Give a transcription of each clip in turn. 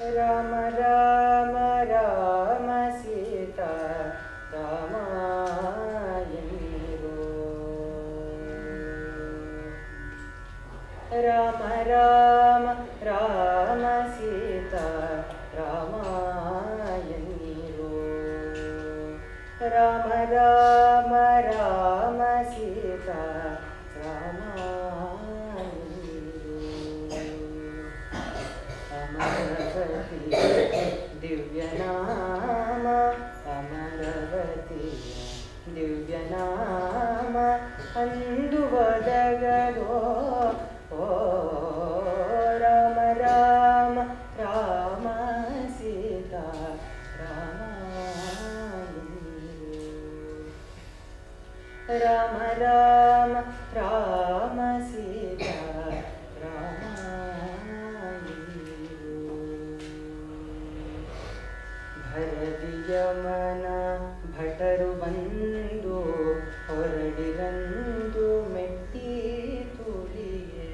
ರಾಮ ರಾಮ ರಾಮ ಸೀತಾ ರಾಮ ಎನ್ನಿರೋ. ರಾಮ ರಾಮ ರಾಮ ಸೀತಾ ರಾಮ ಎನ್ನಿರೋ. ರಾಮ ರಾಮ ರಾಮ ಸೀತಾ ರಾಮ ಎನ್ನಿರೋ. ಅಮರವತಿ ದಿವ್ಯನಾಮ ಅಮರವತಿ ದಿವ್ಯನಾಮ ಅಂದು ಒದಗದೋ. ಓ ರಾಮ ರಾಮ ರಾಮ ಸೀತಾ ರಾಮ ಎನ್ನಿರೋ. ರಾಮ ರಾಮ ರಾಮ ಸೀತಾ ರಾಮ ಎನ್ನಿರೋ. ಭರದಿಯಮನ ಭಟರು ಬಂದು ಹೊರಡಿರಂದು ಮೆಟ್ಟಿ ತುಳಿಯೇ.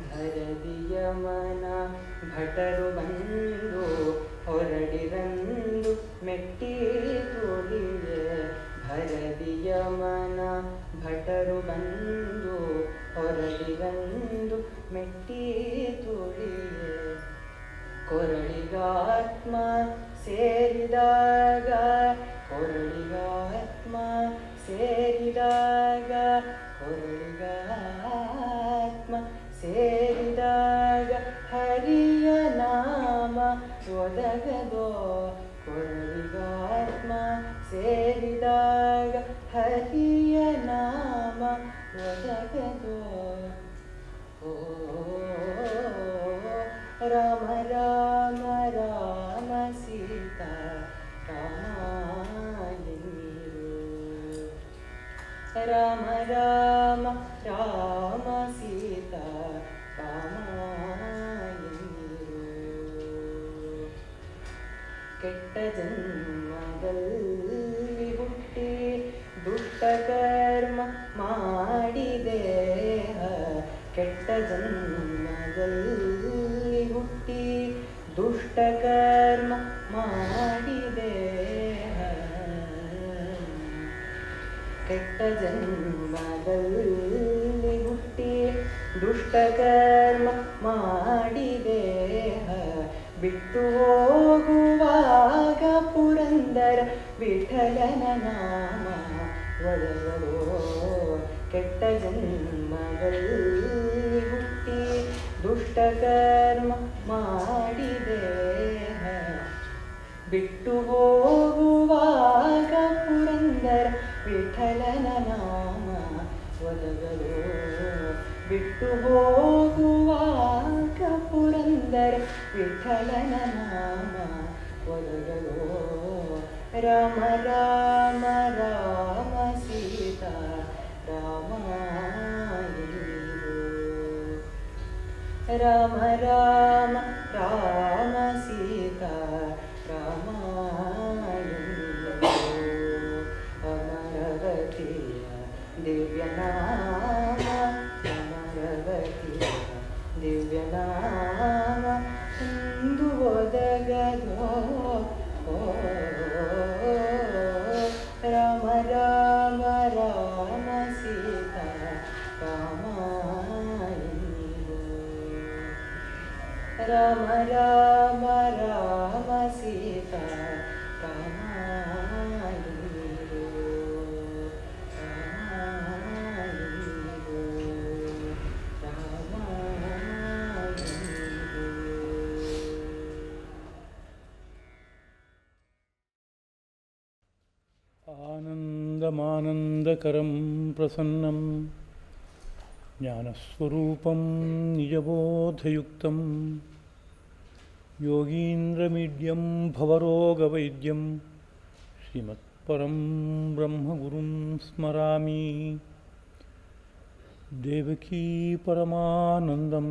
ಭರದಿಯಮನ ಭಟರು ಬಂದು ಹೊರಡಿರಂದು ಮೆಟ್ಟಿ ತುಳಿಯೇ. ಭರದಿಯಮನ ಭಟರು ಬಂದು ಹೊರಡಿರಂದು ಮೆಟ್ಟಿ ತುಳಿಯೇ. ಕೊರಳಿಗಾತ್ಮ ಸೇರಿದಾಗ ಕೊರಳಿಗಾತ್ಮ ಸೇರಿದಾಗ ಕೊರಳಿಗಾತ್ಮ ಸೇರಿದಾಗ ಹರಿಯ ನಾಮ ಒದಗದೋ. ಕೊರಳಿಗಾತ್ಮ ಸೇರಿದಾಗ ಹರಿಯ ನಾಮ ಒದಗದೋ. ಓ ರಾಮ ರಾಮ ರಾಮ ಸೀತಾ ರಾಮ ಎನ್ನಿರೋ. ರಾಮ ರಾಮ ರಾಮ ಸೀತಾ ರಾಮ ಎನ್ನಿರೋ. ಕೆಟ್ಟ ಜನ್ಮದಲ್ಲಿ ಹುಟ್ಟಿ ದುಷ್ಟ ಕರ್ಮ ಮಾಡಿದೆ. ಕೆಟ್ಟ ಜನ್ಮದಲ್ಲಿ ಹುಟ್ಟಿ ದುಷ್ಟ ಕರ್ಮ ಮಾಡಿದೆ. ಕೆಟ್ಟ ಜನ್ಮದಲ್ಲಿ ಹುಟ್ಟಿ ದುಷ್ಟ ಕರ್ಮ ಮಾಡಿದೆ. ಬಿಟ್ಟು ಹೋಗುವಾಗ ಪುರಂದರ ವಿಠಲನ ನಾಮ ಒದಗದೋ. ಕೆಟ್ಟ ಜನ್ಮದಲ್ಲಿ ಹುಟ್ಟಿ ದುಷ್ಟ ಕರ್ಮ ಮಾಡಿದೆ. ಬಿಟ್ಟು ಹೋಗುವಾಗ ಪುರಂದರ ವಿಠಲನ ನಾಮ ಒದಗದೋ. ಬಿಟ್ಟು ಹೋಗುವಾಗ ಪುರಂದರ ವಿಠಲನ ನಾಮ ಒದಗದೋ. ರಾಮ ರಾಮ ರಾಮ ಸೀತಾ ರಾಮ ಎನ್ನಿರೋ. ರಾಮ ರಾಮ ರಾಮ ಸೀತಾ ರಾಮ ಎನ್ನಿರೋ. ಅಮರವತಿಯ ದಿವ್ಯನಾಮ ಅಮರವತಿಯ ದಿವ್ಯನಾಮ ಇಂದು ಒದಗದೋ. ಓ ರಾಮ ರಾಮ ರಾಮ ಸೀತಾ ರಾಮ ಎನ್ನಿರೋ. ರಾಮ ರಾಮ ರಾಮ ಸೀತಾ ರಾಮ ಎನ್ನಿರೋ. ರಾಮ ಎನ್ನಿರೋ. ರಾಮ ಎನ್ನಿರೋ. ಆನಂದಮಾನಂದಕರಂ ಪ್ರಸನ್ನಂ ಜ್ಞಾನಸ್ವರೂಪಂ ನಿಜಬೋಧಯುಕ್ತಂ ಯೋಗೀಂದ್ರಮೀಡ್ಯಂ ಭವರೋಗವೈದ್ಯಂ ಶ್ರೀಮತ್ಪರಂ ಬ್ರಹ್ಮಗುರುಂ ಸ್ಮರಾಮಿ. ದೇವಕೀ ಪರಮಾನಂದಂ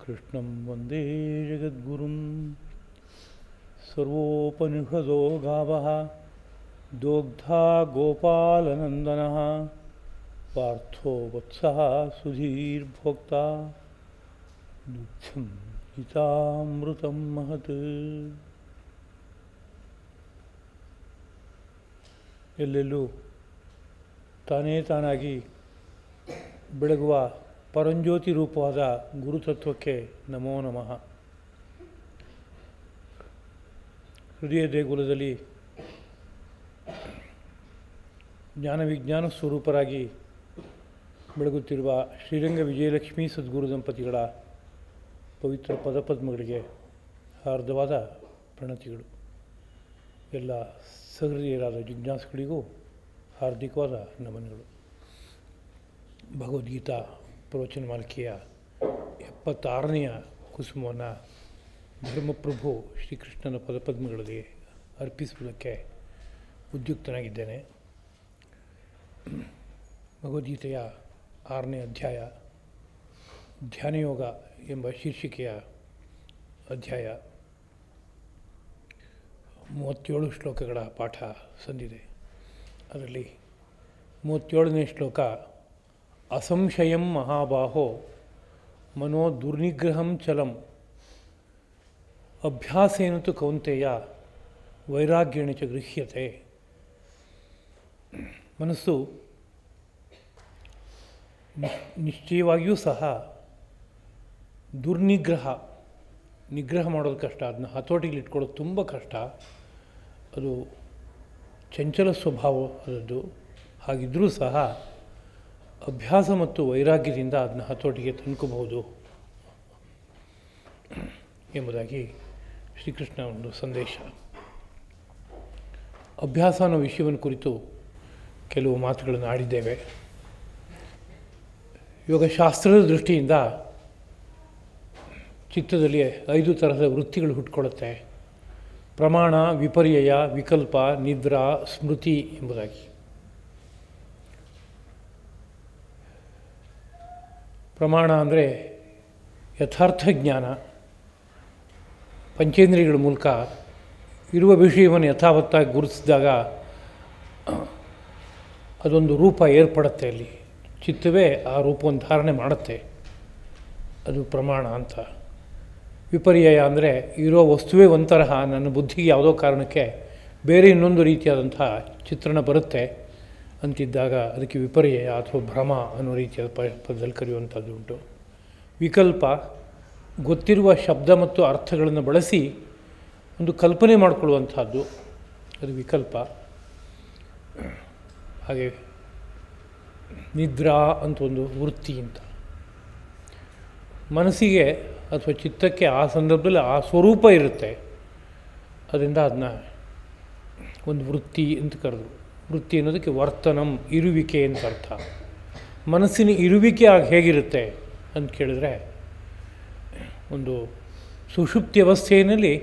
ಕೃಷ್ಣಂ ವಂದೇ ಜಗದ್ಗುರುಂ. ಸರ್ವೋಪನಿಷದೋ ಗಾವಃ ದೋಗ್ಧಾ ಗೋಪಾಲನಂದನಃ ಪಾರ್ಥೋ ವತ್ಸಃ ಸುಧೀರ್ಭೋಕ್ತಾ ದುಗ್ಧಂ ಹಿತಾಮೃತಂ ಮಹತ್. ಎಲ್ಲೆಲ್ಲೂ ತಾನೇ ತಾನಾಗಿ ಬೆಳಗುವ ಪರಂಜ್ಯೋತಿ ರೂಪವಾದ ಗುರುತತ್ವಕ್ಕೆ ನಮೋ ನಮಃ. ಹೃದಯ ದೇಗುಲದಲ್ಲಿ ಜ್ಞಾನ ವಿಜ್ಞಾನ ಸ್ವರೂಪರಾಗಿ ಬೆಳಗುತ್ತಿರುವ ಶ್ರೀರಂಗ ವಿಜಯಲಕ್ಷ್ಮೀ ಸದ್ಗುರು ದಂಪತಿಗಳ ಪವಿತ್ರ ಪದಪದ್ಮಗಳಿಗೆ ಹಾರ್ದವಾದ ಪ್ರಣತಿಗಳು. ಎಲ್ಲ ಸಹೃದಯರಾದ ಜಿಜ್ಞಾಸುಗಳಿಗೂ ಹಾರ್ದಿಕವಾದ ನಮನಗಳು. ಭಗವದ್ಗೀತಾ ಪ್ರವಚನ ಮಾಲಿಕೆಯ 76ನೆಯ ಕುಸುಮವನ್ನು ಧರ್ಮಪ್ರಭು ಶ್ರೀಕೃಷ್ಣನ ಪದಪದ್ಮಗಳಲ್ಲಿ ಅರ್ಪಿಸುವುದಕ್ಕೆ ಉದ್ಯುಕ್ತನಾಗಿದ್ದೇನೆ. ಭಗವದ್ಗೀತೆಯ 6ನೇ ಅಧ್ಯಾಯ ಧ್ಯಾನಯೋಗ ಎಂಬ ಶೀರ್ಷಿಕೆಯ ಅಧ್ಯಾಯ 37 ಶ್ಲೋಕಗಳ ಪಾಠ ಸಂದಿದೆ. ಅದರಲ್ಲಿ 37ನೇ ಶ್ಲೋಕ ಅಸಂಶಯಂ ಮಹಾಬಾಹೋ ಮನೋ ದುರ್ನಿಗ್ರಹಂ ಚಲಂ ಅಭ್ಯಾಸೇನ ತು ಕೌಂತೆಯ ವೈರಾಗ್ಯೇಣ ಚ ಗೃಹ್ಯತೆ. ಮನಸ್ಸು ನಿಶ್ಚಯವಾಗಿಯೂ ಸಹ ನಿಗ್ರಹ ಮಾಡೋದು ಕಷ್ಟ, ಅದನ್ನ ಹತೋಟಿಗೆ ಇಟ್ಕೊಳ್ಳೋದು ತುಂಬ ಕಷ್ಟ. ಅದು ಚಂಚಲ ಸ್ವಭಾವ ಅದದ್ದು. ಹಾಗಿದ್ದರೂ ಸಹ ಅಭ್ಯಾಸ ಮತ್ತು ವೈರಾಗ್ಯದಿಂದ ಅದನ್ನ ಹತೋಟಿಗೆ ತಂದ್ಕೋಬಹುದು ಎಂಬುದಾಗಿ ಶ್ರೀಕೃಷ್ಣ ಒಂದು ಸಂದೇಶ. ಅಭ್ಯಾಸ ಅನ್ನೋ ವಿಷಯವನ್ನು ಕುರಿತು ಕೆಲವು ಮಾತುಗಳನ್ನು ಆಡಿದ್ದೇವೆ. ಯೋಗಶಾಸ್ತ್ರದ ದೃಷ್ಟಿಯಿಂದ ಚಿತ್ತದಲ್ಲಿ 5 ಥರದ ವೃತ್ತಿಗಳು ಹುಟ್ಕೊಳ್ಳುತ್ತೆ: ಪ್ರಮಾಣ, ವಿಪರ್ಯಯ, ವಿಕಲ್ಪ, ನಿದ್ರಾ, ಸ್ಮೃತಿ ಎಂಬುದಾಗಿ. ಪ್ರಮಾಣ ಅಂದರೆ ಯಥಾರ್ಥ ಜ್ಞಾನ. ಪಂಚೇಂದ್ರಿಯಗಳ ಮೂಲಕ ಇರುವ ವಿಷಯವನ್ನು ಯಥಾವತ್ತಾಗಿ ಗುರುತಿಸಿದಾಗ ಅದೊಂದು ರೂಪ ಏರ್ಪಡುತ್ತೆ. ಅಲ್ಲಿ ಚಿತ್ತವೇ ಆ ರೂಪವನ್ನು ಧಾರಣೆ ಮಾಡುತ್ತೆ. ಅದು ಪ್ರಮಾಣ ಅಂತ. ವಿಪರ್ಯಯ ಅಂದರೆ ಇರೋ ವಸ್ತುವೇ ಒಂಥರಹ ನನ್ನ ಬುದ್ಧಿಗೆ ಯಾವುದೋ ಕಾರಣಕ್ಕೆ ಬೇರೆ ಇನ್ನೊಂದು ರೀತಿಯಾದಂಥ ಚಿತ್ರಣ ಬರುತ್ತೆ ಅಂತಿದ್ದಾಗ ಅದಕ್ಕೆ ವಿಪರ್ಯಯ ಅಥವಾ ಭ್ರಮ ಅನ್ನೋ ರೀತಿಯಾದ ಪದದಲ್ಲಿ ಕರೆಯುವಂಥದ್ದು ಉಂಟು. ವಿಕಲ್ಪ ಗೊತ್ತಿರುವ ಶಬ್ದ ಮತ್ತು ಅರ್ಥಗಳನ್ನು ಬಳಸಿ ಒಂದು ಕಲ್ಪನೆ ಮಾಡಿಕೊಳ್ಳುವಂಥದ್ದು, ಅದು ವಿಕಲ್ಪ. ಹಾಗೆ ನಿದ್ರಾ ಅಂತ ಒಂದು ವೃತ್ತಿ ಅಂತ. ಮನಸ್ಸಿಗೆ ಅಥವಾ ಚಿತ್ತಕ್ಕೆ ಆ ಸಂದರ್ಭದಲ್ಲಿ ಆ ಸ್ವರೂಪ ಇರುತ್ತೆ, ಅದರಿಂದ ಅದನ್ನ ಒಂದು ವೃತ್ತಿ ಅಂತ ಕರೆದು. ವೃತ್ತಿ ಅನ್ನೋದಕ್ಕೆ ವರ್ತನಂ, ಇರುವಿಕೆ ಅಂತ ಅರ್ಥ. ಮನಸ್ಸಿನ ಇರುವಿಕೆ ಆಗ ಹೇಗಿರುತ್ತೆ ಅಂತ ಕೇಳಿದ್ರೆ, ಒಂದು ಸುಷುಪ್ತಿ ಅವಸ್ಥೆಯಲ್ಲಿ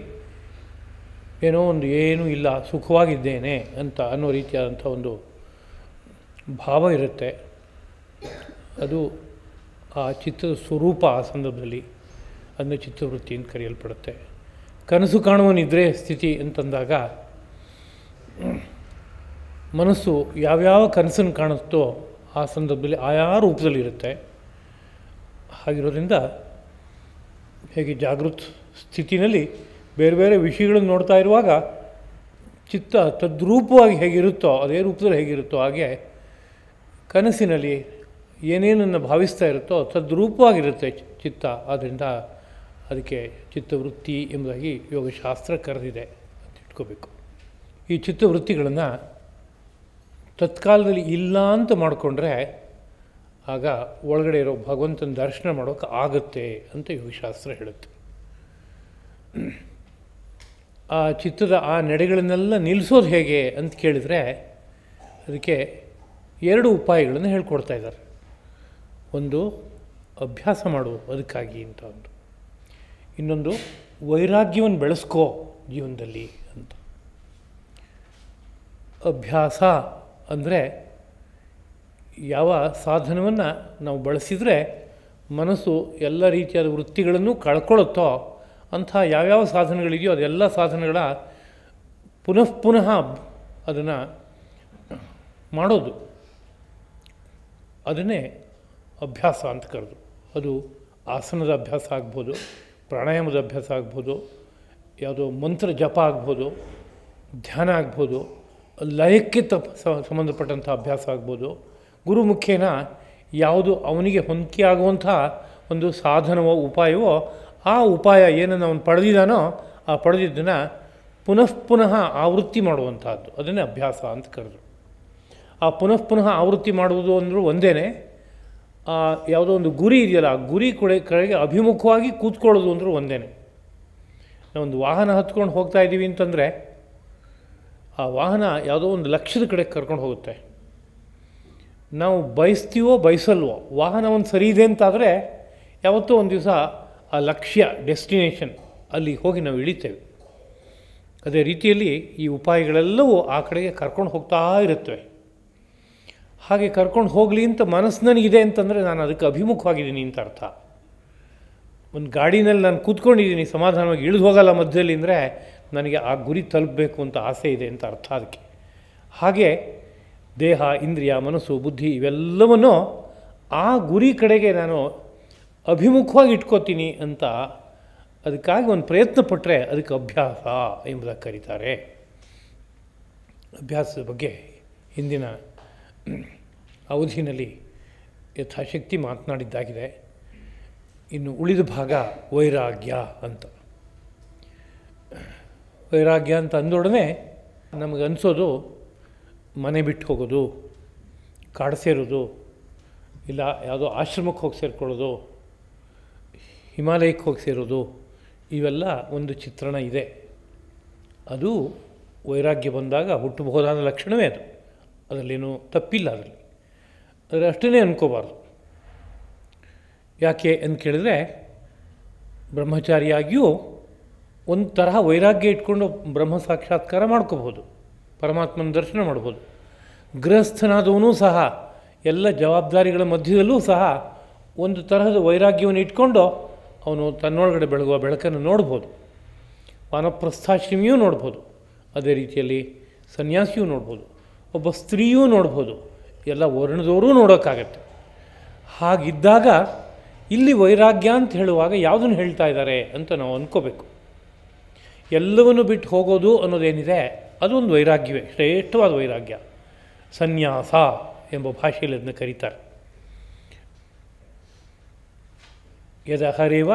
ಏನೂ ಇಲ್ಲ, ಸುಖವಾಗಿದ್ದೇನೆ ಅಂತ ಅನ್ನೋ ರೀತಿಯಾದಂಥ ಒಂದು ಭಾವ ಇರುತ್ತೆ. ಅದು ಆ ಚಿತ್ತದ ಸ್ವರೂಪ. ಆ ಸಂದರ್ಭದಲ್ಲಿ ಅದನ್ನ ಚಿತ್ತವೃತ್ತಿ ಅಂತ ಕರೆಯಲ್ಪಡುತ್ತೆ. ಕನಸು ಕಾಣುವ ನಿದ್ರೆ ಸ್ಥಿತಿ ಅಂತಂದಾಗ ಮನಸ್ಸು ಯಾವ್ಯಾವ ಕನಸನ್ನು ಕಾಣುತ್ತೋ ಆ ಸಂದರ್ಭದಲ್ಲಿ ಆಯಾ ರೂಪದಲ್ಲಿರುತ್ತೆ. ಹಾಗಿರೋದ್ರಿಂದ ಹೇಗೆ ಜಾಗೃತ ಸ್ಥಿತಿನಲ್ಲಿ ಬೇರೆ ಬೇರೆ ವಿಷಯಗಳನ್ನು ನೋಡ್ತಾ ಇರುವಾಗ ಚಿತ್ತ ತದ್ರೂಪವಾಗಿ ಹೇಗಿರುತ್ತೋ, ಅದೇ ರೂಪದಲ್ಲಿ ಹೇಗಿರುತ್ತೋ ಹಾಗೆ ಕನಸಿನಲ್ಲಿ ಏನೇನನ್ನು ಭಾವಿಸ್ತಾ ಇರುತ್ತೋ ತದ್ರೂಪವಾಗಿರುತ್ತೆ ಚಿತ್ತ. ಆದ್ದರಿಂದ ಅದಕ್ಕೆ ಚಿತ್ತವೃತ್ತಿ ಎಂಬುದಾಗಿ ಯೋಗಶಾಸ್ತ್ರ ಕರೆದಿದೆ ಅಂತ ಇಟ್ಕೋಬೇಕು. ಈ ಚಿತ್ತವೃತ್ತಿಗಳನ್ನು ತತ್ಕಾಲದಲ್ಲಿ ಇಲ್ಲ ಅಂತ ಮಾಡಿಕೊಂಡ್ರೆ ಆಗ ಒಳಗಡೆ ಇರೋ ಭಗವಂತನ ದರ್ಶನ ಮಾಡೋಕ್ಕೆ ಆಗುತ್ತೆ ಅಂತ ಯೋಗಶಾಸ್ತ್ರ ಹೇಳುತ್ತೆ. ಆ ಚಿತ್ತದ ಆ ನಡೆಗಳನ್ನೆಲ್ಲ ನಿಲ್ಲಿಸೋದು ಹೇಗೆ ಅಂತ ಕೇಳಿದರೆ ಅದಕ್ಕೆ 2 ಉಪಾಯಗಳನ್ನು ಹೇಳ್ಕೊಡ್ತಾ ಇದ್ದಾರೆ. ಒಂದು ಅಭ್ಯಾಸ ಮಾಡು ಅದಕ್ಕಾಗಿ ಅಂತ ಒಂದು, ಇನ್ನೊಂದು ವೈರಾಗ್ಯವನ್ನು ಬೆಳೆಸ್ಕೋ ಜೀವನದಲ್ಲಿ ಅಂತ. ಅಭ್ಯಾಸ ಅಂದರೆ ಯಾವ ಸಾಧನವನ್ನು ನಾವು ಬಳಸಿದರೆ ಮನಸ್ಸು ಎಲ್ಲ ರೀತಿಯಾದ ವೃತ್ತಿಗಳನ್ನು ಕಳ್ಕೊಳ್ಳುತ್ತೋ ಅಂಥ ಯಾವ್ಯಾವ ಸಾಧನಗಳಿದೆಯೋ ಅದೆಲ್ಲ ಸಾಧನಗಳ ಪುನಃ ಅದನ್ನು ಮಾಡೋದು, ಅದನ್ನೇ ಅಭ್ಯಾಸ ಅಂತ ಕರೆದು. ಅದು ಆಸನದ ಅಭ್ಯಾಸ ಆಗ್ಬೋದು, ಪ್ರಾಣಾಯಾಮದ ಅಭ್ಯಾಸ ಆಗ್ಬೋದು, ಯಾವುದೋ ಮಂತ್ರ ಜಪ ಆಗ್ಬೋದು, ಧ್ಯಾನ ಆಗ್ಬೋದು, ಲಯಕ್ಕೆ ಸಂಬಂಧಪಟ್ಟಂಥ ಅಭ್ಯಾಸ ಆಗ್ಬೋದು. ಗುರು ಮುಖೇನ ಯಾವುದು ಅವನಿಗೆ ಹೊಂದಿಕೆ ಆಗುವಂಥ ಒಂದು ಸಾಧನವೋ ಉಪಾಯವೋ ಆ ಉಪಾಯ ಏನನ್ನು ಅವನು ಪಡೆದಿದ್ದಾನೋ ಆ ಪಡೆದಿದ್ದನ್ನು ಪುನಃ ಆವೃತ್ತಿ ಮಾಡುವಂಥದ್ದು, ಅದನ್ನೇ ಅಭ್ಯಾಸ ಅಂತ ಕರೆದು. ಆ ಪುನಃ ಆವೃತ್ತಿ ಮಾಡುವುದು ಅಂದರೂ ಒಂದೇ. ಯಾವುದೋ ಒಂದು ಗುರಿ ಇದೆಯಲ್ಲ, ಆ ಗುರಿ ಕಡೆಗೆ ಅಭಿಮುಖವಾಗಿ ಕೂತ್ಕೊಳ್ಳೋದು ಅಂದರೂ ಒಂದೇ. ನಾವೊಂದು ವಾಹನ ಹತ್ಕೊಂಡು ಹೋಗ್ತಾ ಇದ್ದೀವಿ ಅಂತಂದರೆ ಆ ವಾಹನ ಯಾವುದೋ ಒಂದು ಲಕ್ಷ್ಯದ ಕಡೆಗೆ ಕರ್ಕೊಂಡು ಹೋಗುತ್ತೆ. ನಾವು ಬಯಸ್ತೀವೋ ಬಯಸಲ್ವೋ, ವಾಹನ ಒಂದು ಸರಿ ಇದೆ ಅಂತಾದರೆ ಯಾವತ್ತೋ ಒಂದು ದಿವಸ ಆ ಲಕ್ಷ್ಯ ಡೆಸ್ಟಿನೇಷನ್ ಅಲ್ಲಿ ಹೋಗಿ ನಾವು ಇಳಿತೇವೆ. ಅದೇ ರೀತಿಯಲ್ಲಿ ಈ ಉಪಾಯಗಳೆಲ್ಲವೂ ಆ ಕಡೆಗೆ ಕರ್ಕೊಂಡು ಹೋಗ್ತಾ ಇರುತ್ತವೆ. ಹಾಗೆ ಕರ್ಕೊಂಡು ಹೋಗಲಿ ಅಂತ ಮನಸ್ಸು ನನಗಿದೆ ಅಂತಂದರೆ ನಾನು ಅದಕ್ಕೆ ಅಭಿಮುಖವಾಗಿದ್ದೀನಿ ಅಂತ ಅರ್ಥ. ಒಂದು ಗಾಡಿನಲ್ಲಿ ನಾನು ಕೂತ್ಕೊಂಡಿದ್ದೀನಿ, ಸಮಾಧಾನವಾಗಿ ಇಳಿದು ಹೋಗಲ್ಲ ಮಧ್ಯದಲ್ಲಿ ಅಂದರೆ ನನಗೆ ಆ ಗುರಿ ತಲುಪಬೇಕು ಅಂತ ಆಸೆ ಇದೆ ಅಂತ ಅರ್ಥ ಅದಕ್ಕೆ. ಹಾಗೆ ದೇಹ, ಇಂದ್ರಿಯ, ಮನಸ್ಸು, ಬುದ್ಧಿ ಇವೆಲ್ಲವನ್ನೂ ಆ ಗುರಿ ಕಡೆಗೆ ನಾನು ಅಭಿಮುಖವಾಗಿ ಇಟ್ಕೋತೀನಿ ಅಂತ ಅದಕ್ಕಾಗಿ ಒಂದು ಪ್ರಯತ್ನ ಪಟ್ಟರೆ ಅದಕ್ಕೆ ಅಭ್ಯಾಸ ಎಂಬುದಾಗಿ ಕರೀತಾರೆ. ಅಭ್ಯಾಸದ ಬಗ್ಗೆ ಹಿಂದಿನ ಅವಧಿಯಲ್ಲಿ ಯಥಾಶಕ್ತಿ ಮಾತನಾಡಿದ್ದಾಗಿದೆ. ಇನ್ನು ಉಳಿದ ಭಾಗ ವೈರಾಗ್ಯ ಅಂತ. ವೈರಾಗ್ಯ ಅಂತ ಅಂದೊಡನೆ ನಮಗೆ ಅನಿಸೋದು ಮನೆ ಬಿಟ್ಟು ಹೋಗೋದು, ಕಾಡು ಸೇರೋದು, ಇಲ್ಲ ಯಾವುದೋ ಆಶ್ರಮಕ್ಕೆ ಹೋಗಿ ಸೇರಿಕೊಳ್ಳೋದು, ಹಿಮಾಲಯಕ್ಕೆ ಹೋಗಿ ಸೇರೋದು, ಇವೆಲ್ಲ ಒಂದು ಚಿತ್ರಣ ಇದೆ. ಅದು ವೈರಾಗ್ಯ ಬಂದಾಗ ಹುಟ್ಟಬಹುದಾದ ಲಕ್ಷಣವೇ ಅದು. ಅದರಲ್ಲೇನೂ ತಪ್ಪಿಲ್ಲ. ಆದರೆ ಅಷ್ಟೇ ಅಂದ್ಕೋಬಾರ್ದು. ಯಾಕೆ ಅಂತ ಕೇಳಿದ್ರೆ, ಬ್ರಹ್ಮಚಾರಿಯಾಗಿಯೂ ಒಂದು ತರಹ ವೈರಾಗ್ಯ ಇಟ್ಕೊಂಡು ಬ್ರಹ್ಮ ಸಾಕ್ಷಾತ್ಕಾರ ಮಾಡ್ಕೋಬೋದು, ಪರಮಾತ್ಮನ ದರ್ಶನ ಮಾಡ್ಬೋದು. ಗೃಹಸ್ಥನಾದವನೂ ಸಹ ಎಲ್ಲ ಜವಾಬ್ದಾರಿಗಳ ಮಧ್ಯದಲ್ಲೂ ಸಹ ಒಂದು ತರಹದ ವೈರಾಗ್ಯವನ್ನು ಇಟ್ಕೊಂಡು ಅವನು ತನ್ನೊಳಗಡೆ ಬೆಳಗುವ ಬೆಳಕನ್ನು ನೋಡ್ಬೋದು. ವಾನಪ್ರಸ್ಥಾಶ್ರಮಿಯೂ ನೋಡ್ಬೋದು, ಅದೇ ರೀತಿಯಲ್ಲಿ ಸನ್ಯಾಸಿಯೂ ನೋಡ್ಬೋದು, ಒಬ್ಬ ಸ್ತ್ರೀಯೂ ನೋಡ್ಬೋದು, ಎಲ್ಲ ವರ್ಣದವರೂ ನೋಡೋಕ್ಕಾಗತ್ತೆ. ಹಾಗಿದ್ದಾಗ ಇಲ್ಲಿ ವೈರಾಗ್ಯ ಅಂತ ಹೇಳುವಾಗ ಯಾವುದನ್ನು ಹೇಳ್ತಾ ಇದ್ದಾರೆ ಅಂತ ನಾವು ಅಂದ್ಕೋಬೇಕು. ಎಲ್ಲವನ್ನು ಬಿಟ್ಟು ಹೋಗೋದು ಅನ್ನೋದೇನಿದೆ ಅದೊಂದು ವೈರಾಗ್ಯವೇ, ಶ್ರೇಷ್ಠವಾದ ವೈರಾಗ್ಯ. ಸನ್ಯಾಸ ಎಂಬ ಭಾಷೆಯಲ್ಲಿ ಅದನ್ನು ಕರೀತಾರೆ. ಯದಹರೇವ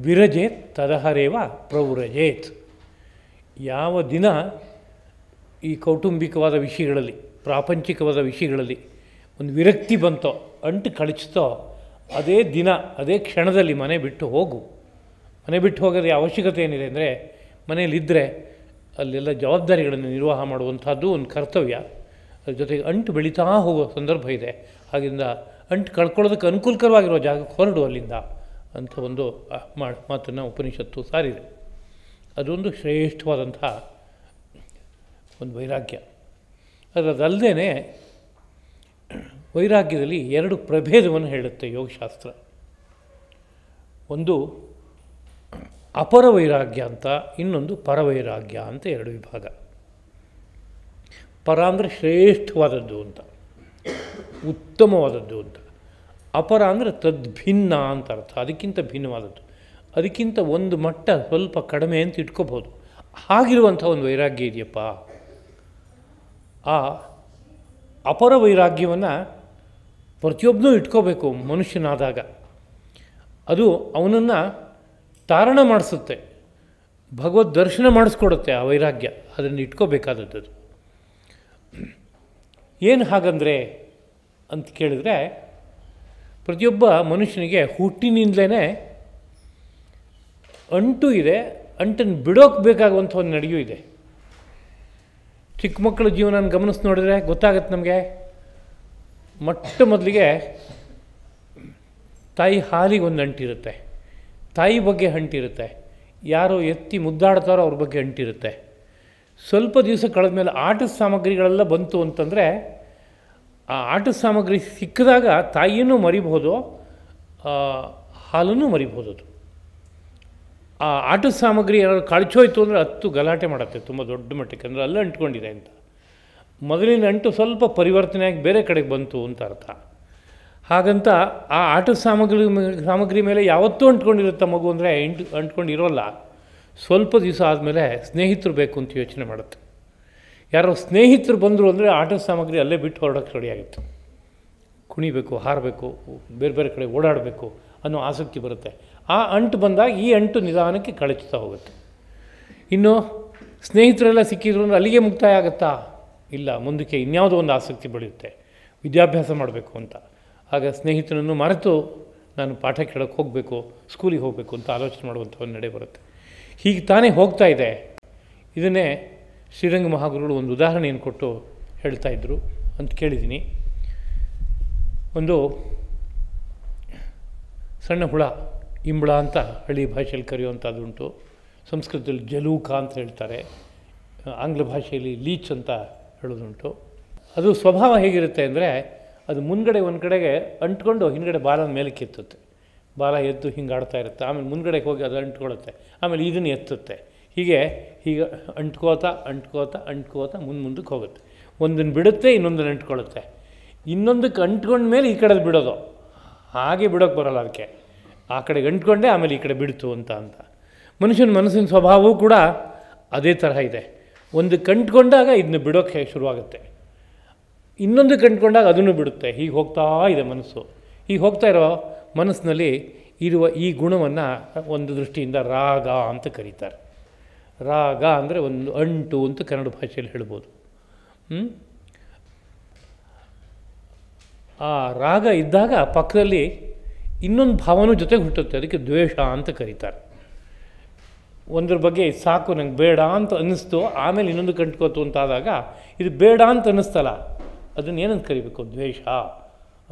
ವಿರಜೇತ್ ತದಹರೇವ ಪ್ರವ್ರಜೇತ್. ಯಾವ ದಿನ ಈ ಕೌಟುಂಬಿಕವಾದ ವಿಷಯಗಳಲ್ಲಿ, ಪ್ರಾಪಂಚಿಕವಾದ ವಿಷಯಗಳಲ್ಲಿ ಒಂದು ವಿರಕ್ತಿ ಬಂತೋ, ಅಂಟು ಕಳಚಿತೋ, ಅದೇ ದಿನ ಅದೇ ಕ್ಷಣದಲ್ಲಿ ಮನೆ ಬಿಟ್ಟು ಹೋಗು. ಮನೆ ಬಿಟ್ಟು ಹೋಗೋದೇ ಅವಶ್ಯಕತೆ ಏನಿದೆ ಅಂದರೆ, ಮನೆಯಲ್ಲಿದ್ದರೆ ಅಲ್ಲೆಲ್ಲ ಜವಾಬ್ದಾರಿಗಳನ್ನು ನಿರ್ವಾಹ ಮಾಡುವಂಥದ್ದು ಒಂದು ಕರ್ತವ್ಯ. ಅದ್ರ ಜೊತೆಗೆ ಅಂಟು ಬೆಳೀತಾ ಹೋಗೋ ಸಂದರ್ಭ ಇದೆ. ಹಾಗಿಂದ ಅಂಟು ಕಳ್ಕೊಳ್ಳೋದಕ್ಕೆ ಅನುಕೂಲಕರವಾಗಿರೋ ಜಾಗಕ್ಕೆ ಹೊರಡು ಅಲ್ಲಿಂದ ಅಂತ ಒಂದು ಮಾತನ್ನು ಉಪನಿಷತ್ತು ಸಾರಿದೆ. ಅದೊಂದು ಶ್ರೇಷ್ಠವಾದಂಥ ಒಂದು ವೈರಾಗ್ಯ. ಅದಲ್ಲದೇ ವೈರಾಗ್ಯದಲ್ಲಿ ಎರಡು ಪ್ರಭೇದವನ್ನು ಹೇಳುತ್ತೆ ಯೋಗಶಾಸ್ತ್ರ. ಒಂದು ಅಪರ ವೈರಾಗ್ಯ ಅಂತ, ಇನ್ನೊಂದು ಪರವೈರಾಗ್ಯ ಅಂತ ಎರಡು ವಿಭಾಗ. ಪರ ಅಂದರೆ ಶ್ರೇಷ್ಠವಾದದ್ದು ಅಂತ, ಉತ್ತಮವಾದದ್ದು ಅಂತ. ಅಪರ ಅಂದರೆ ತದ್ಭಿನ್ನ ಅಂತ ಅರ್ಥ, ಅದಕ್ಕಿಂತ ಭಿನ್ನವಾದದ್ದು, ಅದಕ್ಕಿಂತ ಒಂದು ಮಟ್ಟ ಸ್ವಲ್ಪ ಕಡಿಮೆ ಅಂತ ಇಟ್ಕೋಬೋದು. ಹಾಗಿರುವಂಥ ಒಂದು ವೈರಾಗ್ಯ ಇದೆಯಪ್ಪ. ಆ ಅಪರ ವೈರಾಗ್ಯವನ್ನು ಪ್ರತಿಯೊಬ್ಬನೂ ಇಟ್ಕೋಬೇಕು ಮನುಷ್ಯನಾದಾಗ. ಅದು ಅವನನ್ನು ತಾರಣ ಮಾಡಿಸುತ್ತೆ, ಭಗವದ್ ದರ್ಶನ ಮಾಡಿಸ್ಕೊಡುತ್ತೆ ಆ ವೈರಾಗ್ಯ. ಅದನ್ನು ಇಟ್ಕೋಬೇಕಾದದ್ದು. ಏನು ಹಾಗಂದರೆ ಅಂತ ಕೇಳಿದ್ರೆ, ಪ್ರತಿಯೊಬ್ಬ ಮನುಷ್ಯನಿಗೆ ಹುಟ್ಟಿನಿಂದಲೇ ಅಂಟು ಇದೆ, ಅಂಟನ್ನು ಬಿಡೋಕ್ಕೆ ಬೇಕಾಗುವಂಥ ಒಂದು ನಡೆಯೂ ಇದೆ. ಚಿಕ್ಕ ಮಕ್ಕಳ ಜೀವನ ಗಮನಿಸಿ ನೋಡಿದ್ರೆ ಗೊತ್ತಾಗತ್ತೆ ನಮಗೆ. ಮೊಟ್ಟ ಮೊದಲಿಗೆ ತಾಯಿ ಹಾಲಿಗೆ ಒಂದು ಅಂಟಿರುತ್ತೆ, ತಾಯಿ ಬಗ್ಗೆ ಅಂಟಿರುತ್ತೆ, ಯಾರೋ ಎತ್ತಿ ಮುದ್ದಾಡ್ತಾರೋ ಅವ್ರ ಬಗ್ಗೆ ಅಂಟಿರುತ್ತೆ. ಸ್ವಲ್ಪ ದಿವಸ ಕಳೆದ ಮೇಲೆ ಆಟದ ಸಾಮಗ್ರಿಗಳೆಲ್ಲ ಬಂತು ಅಂತಂದರೆ, ಆ ಆಟದ ಸಾಮಗ್ರಿ ಸಿಕ್ಕಿದಾಗ ತಾಯಿಯನ್ನು ಮರಿಬಹುದು, ಹಾಲನ್ನು ಮರಿಬಹುದು. ಅದು ಆ ಆಟದ ಸಾಮಗ್ರಿ ಏನಾದ್ರು ಕಳ್ಚೋಯ್ತು ಅಂದರೆ ಹತ್ತು ಗಲಾಟೆ ಮಾಡುತ್ತೆ ತುಂಬ ದೊಡ್ಡ ಮಟ್ಟಕ್ಕೆ, ಅಂದರೆ ಅಲ್ಲೇ ಅಂಟ್ಕೊಂಡಿದೆ ಅಂತ. ಮೊದಲಿನ ಅಂಟು ಸ್ವಲ್ಪ ಪರಿವರ್ತನೆಯಾಗಿ ಬೇರೆ ಕಡೆಗೆ ಬಂತು ಅಂತ ಅರ್ಥ. ಹಾಗಂತ ಆ ಆಟದ ಸಾಮಗ್ರಿ ಮೇಲೆ ಯಾವತ್ತೂ ಅಂಟ್ಕೊಂಡಿರುತ್ತೆ ಮಗು ಅಂದರೆ ಅಂಟ್ಕೊಂಡಿರೋಲ್ಲ. ಸ್ವಲ್ಪ ದಿವಸ ಆದಮೇಲೆ ಸ್ನೇಹಿತರು ಬೇಕು ಅಂತ ಯೋಚನೆ ಮಾಡುತ್ತೆ. ಯಾರೋ ಸ್ನೇಹಿತರು ಬಂದರು ಅಂದರೆ ಆಟದ ಸಾಮಗ್ರಿ ಅಲ್ಲೇ ಬಿಟ್ಟು ಹೊರಡೋಕ್ಕೆ ರೆಡಿಯಾಗುತ್ತೆ. ಕುಣಿಬೇಕು, ಹಾರಬೇಕು, ಬೇರೆ ಬೇರೆ ಕಡೆ ಓಡಾಡಬೇಕು ಅನ್ನೋ ಆಸಕ್ತಿ ಬರುತ್ತೆ. ಆ ಅಂಟು ಬಂದಾಗ ಈ ಅಂಟು ನಿಧಾನಕ್ಕೆ ಕಳಚುತ್ತಾ ಹೋಗುತ್ತೆ. ಇನ್ನು ಸ್ನೇಹಿತರೆಲ್ಲ ಸಿಕ್ಕಿದ್ರು ಅಂದರೆ ಅಲ್ಲಿಗೆ ಮುಕ್ತಾಯ ಆಗುತ್ತಾ? ಇಲ್ಲ, ಮುಂದಕ್ಕೆ ಇನ್ಯಾವುದೋ ಒಂದು ಆಸಕ್ತಿ ಬೆಳೆಯುತ್ತೆ, ವಿದ್ಯಾಭ್ಯಾಸ ಮಾಡಬೇಕು ಅಂತ. ಆಗ ಸ್ನೇಹಿತನನ್ನು ಮರೆತು ನಾನು ಪಾಠ ಕೇಳೋಕ್ಕೆ ಹೋಗಬೇಕು, ಸ್ಕೂಲಿಗೆ ಹೋಗಬೇಕು ಅಂತ ಆಲೋಚನೆ ಮಾಡುವಂಥ ಒಂದು ನಡೆ ಬರುತ್ತೆ. ಹೀಗೆ ತಾನೇ ಹೋಗ್ತಾ ಇದೆ. ಇದನ್ನೇ ಶ್ರೀರಂಗ ಮಹಾಗುರುಗಳು ಒಂದು ಉದಾಹರಣೆಯನ್ನು ಕೊಟ್ಟು ಹೇಳ್ತಾ ಇದ್ದರು ಅಂತ ಕೇಳಿದ್ದೀನಿ. ಒಂದು ಸಣ್ಣ ಹುಳ, ಇಂಬಳ ಅಂತ ಹಳ್ಳಿ ಭಾಷೆಯಲ್ಲಿ ಕರೆಯುವಂಥದ್ದುಂಟು. ಸಂಸ್ಕೃತದಲ್ಲಿ ಜಲೂಕ ಅಂತ ಹೇಳ್ತಾರೆ, ಆಂಗ್ಲ ಭಾಷೆಯಲ್ಲಿ ಲೀಚ್ ಅಂತ ಹೇಳೋದುಂಟು. ಅದು ಸ್ವಭಾವ ಹೇಗಿರುತ್ತೆ ಅಂದರೆ, ಅದು ಮುಂದ್ಗಡೆ ಒಂದು ಕಡೆಗೆ ಅಂಟ್ಕೊಂಡು ಹಿಂದ್ಗಡೆ ಬಾಲನ ಮೇಲಕ್ಕೆ ಎತ್ತುತ್ತೆ. ಬಾಲ ಎದ್ದು ಹಿಂಗೆ ಆಡ್ತಾ ಇರುತ್ತೆ. ಆಮೇಲೆ ಮುಂದ್ಗಡೆಗೆ ಹೋಗಿ ಅದು ಅಂಟ್ಕೊಳ್ಳುತ್ತೆ. ಆಮೇಲೆ ಇದನ್ನು ಎತ್ತುತ್ತೆ. ಹೀಗೆ ಅಂಟ್ಕೋತಾ ಮುಂದಕ್ಕೆ ಹೋಗುತ್ತೆ. ಒಂದನ್ನು ಬಿಡುತ್ತೆ, ಇನ್ನೊಂದನ್ನು ಅಂಟ್ಕೊಳ್ಳುತ್ತೆ. ಇನ್ನೊಂದಕ್ಕೆ ಅಂಟ್ಕೊಂಡ ಮೇಲೆ ಈ ಕಡೆದು ಬಿಡೋದು. ಹಾಗೆ ಬಿಡೋಕ್ಕೆ ಬರೋಲ್ಲ ಅದಕ್ಕೆ. ಆ ಕಡೆಗೆ ಅಂಟ್ಕೊಂಡೆ ಆಮೇಲೆ ಈ ಕಡೆ ಬಿಡ್ತು ಅಂತ. ಮನುಷ್ಯನ ಮನಸ್ಸಿನ ಸ್ವಭಾವವೂ ಕೂಡ ಅದೇ ತರಹ ಇದೆ. ಒಂದು ಕಂಟ್ಕೊಂಡಾಗ ಇದನ್ನು ಬಿಡೋಕ್ಕೆ ಶುರುವಾಗುತ್ತೆ, ಇನ್ನೊಂದು ಕಂಟ್ಕೊಂಡಾಗ ಅದನ್ನು ಬಿಡುತ್ತೆ. ಹೀಗೆ ಹೋಗ್ತಾ ಇದೆ ಮನಸ್ಸು. ಹೀಗೆ ಹೋಗ್ತಾ ಇರೋ ಮನಸ್ಸಿನಲ್ಲಿ ಇರುವ ಈ ಗುಣವನ್ನು ಒಂದು ದೃಷ್ಟಿಯಿಂದ ರಾಗ ಅಂತ ಕರೀತಾರೆ. ರಾಗ ಅಂದರೆ ಒಂದು ಅಂಟು ಅಂತ ಕನ್ನಡ ಭಾಷೆಯಲ್ಲಿ ಹೇಳ್ಬೋದು. ಆ ರಾಗ ಇದ್ದಾಗ ಪಕ್ಕದಲ್ಲಿ ಇನ್ನೊಂದು ಭಾವನೂ ಜೊತೆಗೆ ಹುಟ್ಟುತ್ತೆ. ಅದಕ್ಕೆ ದ್ವೇಷ ಅಂತ ಕರೀತಾರೆ. ಒಂದ್ರ ಬಗ್ಗೆ ಸಾಕು ನಂಗೆ ಬೇಡ ಅಂತ ಅನ್ನಿಸ್ತು, ಆಮೇಲೆ ಇನ್ನೊಂದು ಕಂಟ್ಕೋತು ಅಂತಾದಾಗ ಇದು ಬೇಡ ಅಂತ ಅನ್ನಿಸ್ತಲ್ಲ, ಅದನ್ನು ಏನಂತ ಕರಿಬೇಕು? ದ್ವೇಷ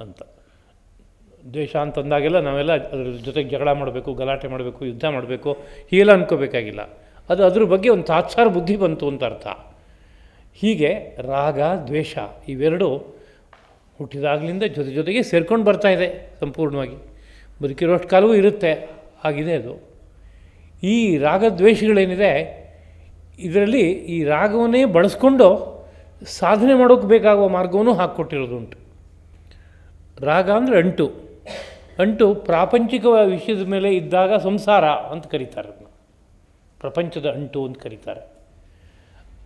ಅಂತ. ದ್ವೇಷ ಅಂತಂದಾಗೆಲ್ಲ ನಾವೆಲ್ಲ ಅದ್ರ ಜೊತೆಗೆ ಜಗಳ ಮಾಡಬೇಕು, ಗಲಾಟೆ ಮಾಡಬೇಕು, ಯುದ್ಧ ಮಾಡಬೇಕು ಹೀಗೆಲ್ಲ ಅಂದ್ಕೋಬೇಕಾಗಿಲ್ಲ. ಅದು ಅದ್ರ ಬಗ್ಗೆ ಒಂದು ತಾತ್ಸಾರ ಬುದ್ಧಿ ಬಂತು ಅಂತ ಅರ್ಥ. ಹೀಗೆ ರಾಗ ದ್ವೇಷ ಇವೆರಡು ಹುಟ್ಟಿದಾಗಲಿಂದ ಜೊತೆಗೆ ಸೇರ್ಕೊಂಡು ಬರ್ತಾಯಿದೆ ಸಂಪೂರ್ಣವಾಗಿ. ಬದುಕಿರೋಷ್ಟು ಕಾಲವೂ ಇರುತ್ತೆ, ಆಗಿದೆ ಅದು. ಈ ರಾಗದ್ವೇಷಗಳೇನಿದೆ, ಇದರಲ್ಲಿ ಈ ರಾಗವನ್ನೇ ಬಳಸ್ಕೊಂಡು ಸಾಧನೆ ಮಾಡೋಕ್ಕೆ ಬೇಕಾಗುವ ಮಾರ್ಗವನ್ನು ಹಾಕ್ಕೊಟ್ಟಿರೋದುಂಟು. ರಾಗ ಅಂದರೆ ಅಂಟು ಪ್ರಾಪಂಚಿಕ ವಿಷಯದ ಮೇಲೆ ಇದ್ದಾಗ ಸಂಸಾರ ಅಂತ ಕರೀತಾರೆ. ಪ್ರಪಂಚದ ಅಂಟು ಅಂತ ಕರೀತಾರೆ.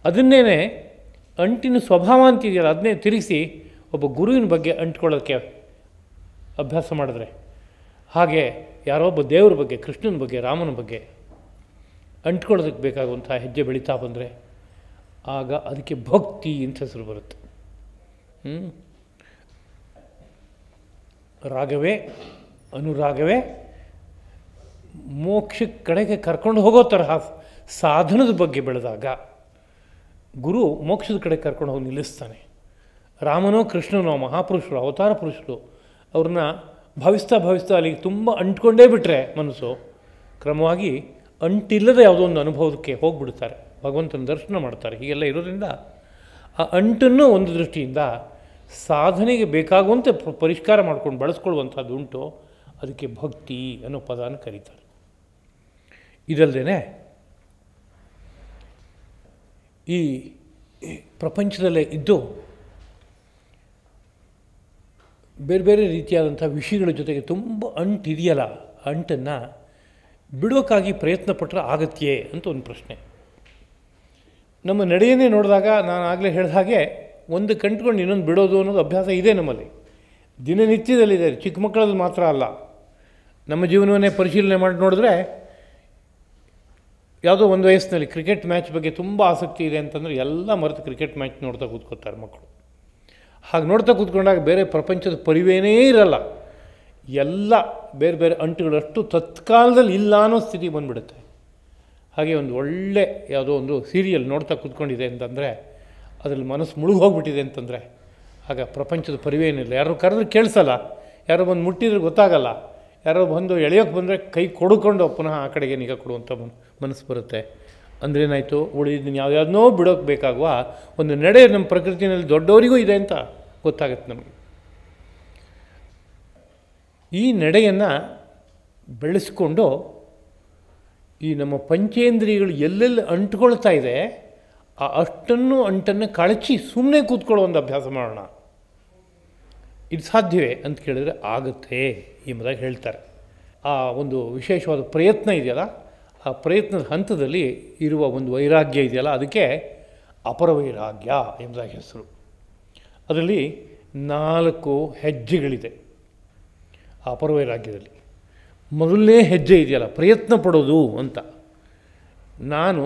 ಅದನ್ನೇ ಅಂಟಿನ ಸ್ವಭಾವ ಅಂತಿದೆಯಲ್ಲ, ಅದನ್ನೇ ತಿರುಗಿಸಿ ಒಬ್ಬ ಗುರುವಿನ ಬಗ್ಗೆ ಅಂಟ್ಕೊಳ್ಳೋಕ್ಕೆ ಅಭ್ಯಾಸ ಮಾಡಿದ್ರೆ, ಹಾಗೆ ಯಾರೋ ಒಬ್ಬ ದೇವರ ಬಗ್ಗೆ, ಕೃಷ್ಣನ ಬಗ್ಗೆ, ರಾಮನ ಬಗ್ಗೆ ಅಂಟ್ಕೊಳ್ಳೋದಕ್ಕೆ ಬೇಕಾಗುವಂಥ ಹೆಜ್ಜೆ ಬೆಳೀತಾ ಬಂದರೆ ಆಗ ಅದಕ್ಕೆ ಭಕ್ತಿ ಅಂತ ಹೆಸರು ಬರುತ್ತೆ. ರಾಗವೇ ಅನುರಾಗವೇ ಮೋಕ್ಷದ ಕಡೆಗೆ ಕರ್ಕೊಂಡು ಹೋಗೋ ತರಹ ಸಾಧನದ ಬಗ್ಗೆ ಬೆಳೆದಾಗ ಗುರು ಮೋಕ್ಷದ ಕಡೆ ಕರ್ಕೊಂಡು ಹೋಗಿ ನಿಲ್ಲಿಸ್ತಾನೆ. ರಾಮನೋ ಕೃಷ್ಣನೋ ಮಹಾಪುರುಷರು, ಅವತಾರ ಪುರುಷರು, ಅವ್ರನ್ನ ಭಾವಿಸ್ತಾ ಅಲ್ಲಿಗೆ ತುಂಬ ಅಂಟ್ಕೊಂಡೇ ಬಿಟ್ಟರೆ ಮನಸ್ಸು ಕ್ರಮವಾಗಿ ಅಂಟಿಲ್ಲದೆ ಯಾವುದೋ ಒಂದು ಅನುಭವಕ್ಕೆ ಹೋಗಿಬಿಡ್ತಾರೆ, ಭಗವಂತನ ದರ್ಶನ ಮಾಡ್ತಾರೆ. ಹೀಗೆಲ್ಲ ಇರೋದ್ರಿಂದ ಆ ಅಂಟನ್ನು ಒಂದು ದೃಷ್ಟಿಯಿಂದ ಸಾಧನೆಗೆ ಬೇಕಾಗುವಂತೆ ಪರಿಷ್ಕಾರ ಮಾಡ್ಕೊಂಡು ಬಳಸ್ಕೊಳ್ಳುವಂಥದ್ದು ಉಂಟು. ಅದಕ್ಕೆ ಭಕ್ತಿ ಅನ್ನೋ ಪದಾನ ಕರೀತಾರೆ. ಇದಲ್ಲದೆ ಈ ಪ್ರಪಂಚದಲ್ಲೇ ಇದ್ದು ಬೇರೆ ಬೇರೆ ರೀತಿಯಾದಂಥ ವಿಷಯಗಳ ಜೊತೆಗೆ ತುಂಬ ಅಂಟಿದೆಯಲ್ಲ, ಅಂಟನ್ನು ಬಿಡೋಕ್ಕಾಗಿ ಪ್ರಯತ್ನ ಪಟ್ಟರೆ ಆಗತ್ಯೇ ಅಂತ ಒಂದು ಪ್ರಶ್ನೆ. ನಮ್ಮ ನಡೆಯನ್ನೇ ನೋಡಿದಾಗ ನಾನು ಆಗಲೇ ಹೇಳಿದ ಹಾಗೆ ಒಂದು ಕಂಟ್ಕೊಂಡು ಇನ್ನೊಂದು ಬಿಡೋದು ಅನ್ನೋದು ಅಭ್ಯಾಸ ಇದೆ ನಮ್ಮಲ್ಲಿ, ದಿನನಿತ್ಯದಲ್ಲಿದೆ. ಚಿಕ್ಕ ಮಕ್ಕಳಲ್ಲಿ ಮಾತ್ರ ಅಲ್ಲ, ನಮ್ಮ ಜೀವನವನ್ನೇ ಪರಿಶೀಲನೆ ಮಾಡಿ ನೋಡಿದ್ರೆ ಯಾವುದೋ ಒಂದು ವಯಸ್ಸಿನಲ್ಲಿ ಕ್ರಿಕೆಟ್ ಮ್ಯಾಚ್ ಬಗ್ಗೆ ತುಂಬ ಆಸಕ್ತಿ ಇದೆ ಅಂತಂದರೆ ಎಲ್ಲ ಮರೆತು ಕ್ರಿಕೆಟ್ ಮ್ಯಾಚ್ ನೋಡ್ತಾ ಕೂತ್ಕೋತಾರೆ ಮಕ್ಕಳು. ಹಾಗೆ ನೋಡ್ತಾ ಕೂತ್ಕೊಂಡಾಗ ಬೇರೆ ಪ್ರಪಂಚದ ಪರಿವೇನೇ ಇರಲ್ಲ, ಎಲ್ಲ ಬೇರೆ ಬೇರೆ ಅಂಟುಗಳಷ್ಟು ತತ್ಕಾಲದಲ್ಲಿ ಇಲ್ಲ ಅನ್ನೋ ಸ್ಥಿತಿ ಬಂದುಬಿಡುತ್ತೆ. ಹಾಗೆ ಒಂದು ಒಳ್ಳೆ ಯಾವುದೋ ಒಂದು ಸೀರಿಯಲ್ ನೋಡ್ತಾ ಕೂತ್ಕೊಂಡಿದೆ ಅಂತಂದರೆ, ಅದರಲ್ಲಿ ಮನಸ್ಸು ಮುಳುಗೋಗ್ಬಿಟ್ಟಿದೆ ಅಂತಂದರೆ, ಆಗ ಪ್ರಪಂಚದ ಪರಿವೇನಿಲ್ಲ. ಯಾರು ಕರೆದ್ರೆ ಕೇಳಿಸಲ್ಲ, ಯಾರೋ ಬಂದು ಮುಟ್ಟಿದ್ರೆ ಗೊತ್ತಾಗಲ್ಲ, ಯಾರೋ ಬಂದು ಎಳೆಯೋಕ್ಕೆ ಬಂದರೆ ಕೈ ಕೊಡ್ಕೊಂಡು ಪುನಃ ಆ ಕಡೆಗೆ ನಿಗಾ ಕೊಡುವಂಥ ಮನಸ್ಸು ಬರುತ್ತೆ. ಅಂದ್ರೇನಾಯಿತು, ಉಳಿದಿದ್ದನ್ನು ಯಾವುದನ್ನೋ ಬಿಡೋಕ್ಕೆ ಬೇಕಾಗುವ ಒಂದು ನಡೆ ನಮ್ಮ ಪ್ರಕೃತಿಯಲ್ಲಿ ದೊಡ್ಡವರಿಗೂ ಇದೆ ಅಂತ ಗೊತ್ತಾಗುತ್ತೆ ನಮಗೆ. ಈ ನಡೆಯನ್ನು ಬೆಳೆಸ್ಕೊಂಡು ಈ ನಮ್ಮ ಪಂಚೇಂದ್ರಿಯಗಳು ಎಲ್ಲೆಲ್ಲಿ ಅಂಟ್ಕೊಳ್ತಾ ಇದೆ ಆ ಅಂಟನ್ನು ಕಳಚಿ ಸುಮ್ಮನೆ ಕೂತ್ಕೊಳ್ಳೋ ಒಂದು ಅಭ್ಯಾಸ ಮಾಡೋಣ. ಇದು ಸಾಧ್ಯವೇ ಅಂತ ಕೇಳಿದರೆ ಆಗುತ್ತೆ ಎಂಬುದಾಗಿ ಹೇಳ್ತಾರೆ. ಆ ಒಂದು ವಿಶೇಷವಾದ ಪ್ರಯತ್ನ ಇದೆಯಲ್ಲ, ಆ ಪ್ರಯತ್ನದ ಹಂತದಲ್ಲಿ ಇರುವ ಒಂದು ವೈರಾಗ್ಯ ಇದೆಯಲ್ಲ, ಅದಕ್ಕೆ ಅಪರವೈರಾಗ್ಯ ಎಂಬುದಾಗಿ ಹೆಸರು. ಅದರಲ್ಲಿ 4 ಹೆಜ್ಜೆಗಳಿದೆ ಆ ಅಪರವೈರಾಗ್ಯದಲ್ಲಿ. ಮೊದಲನೇ ಹೆಜ್ಜೆ ಇದೆಯಲ್ಲ, ಪ್ರಯತ್ನ ಪಡೋದು ಅಂತ. ನಾನು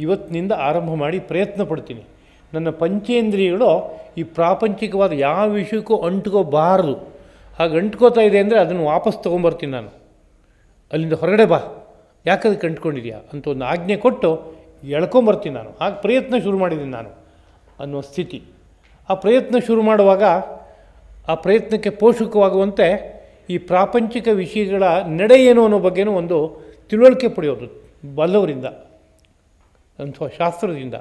ಇವತ್ತಿನಿಂದ ಆರಂಭ ಮಾಡಿ ಪ್ರಯತ್ನ ಪಡ್ತೀನಿ. ನನ್ನ ಪಂಚೇಂದ್ರಿಯಗಳು ಈ ಪ್ರಾಪಂಚಿಕವಾದ ಯಾವ ವಿಷಯಕ್ಕೂ ಅಂಟ್ಕೋಬಾರದು. ಹಾಗೆ ಅಂಟ್ಕೋತಾ ಇದೆ ಅಂದರೆ ಅದನ್ನು ವಾಪಸ್ ತೊಗೊಂಬರ್ತೀನಿ ನಾನು. ಅಲ್ಲಿಂದ ಹೊರಗಡೆ ಬಾ, ಯಾಕದಕ್ಕೆ ಅಂಟ್ಕೊಂಡಿದ್ಯಾ ಅಂತ ಒಂದು ಆಜ್ಞೆ ಕೊಟ್ಟು ಎಳ್ಕೊಂಬರ್ತೀನಿ ನಾನು. ಹಾಗೆ ಪ್ರಯತ್ನ ಶುರು ಮಾಡಿದ್ದೀನಿ ನಾನು ಅನ್ನೋ ಸ್ಥಿತಿ. ಆ ಪ್ರಯತ್ನ ಶುರು ಮಾಡುವಾಗ ಆ ಪ್ರಯತ್ನಕ್ಕೆ ಪೋಷಕವಾಗುವಂತೆ ಈ ಪ್ರಾಪಂಚಿಕ ವಿಷಯಗಳ ನಡೆ ಏನು ಅನ್ನೋ ಬಗ್ಗೆನೂ ಒಂದು ತಿಳುವಳಿಕೆ ಪಡೆಯೋದು ಬಲ್ಲವರಿಂದ, ಅಂಥ ಶಾಸ್ತ್ರದಿಂದ.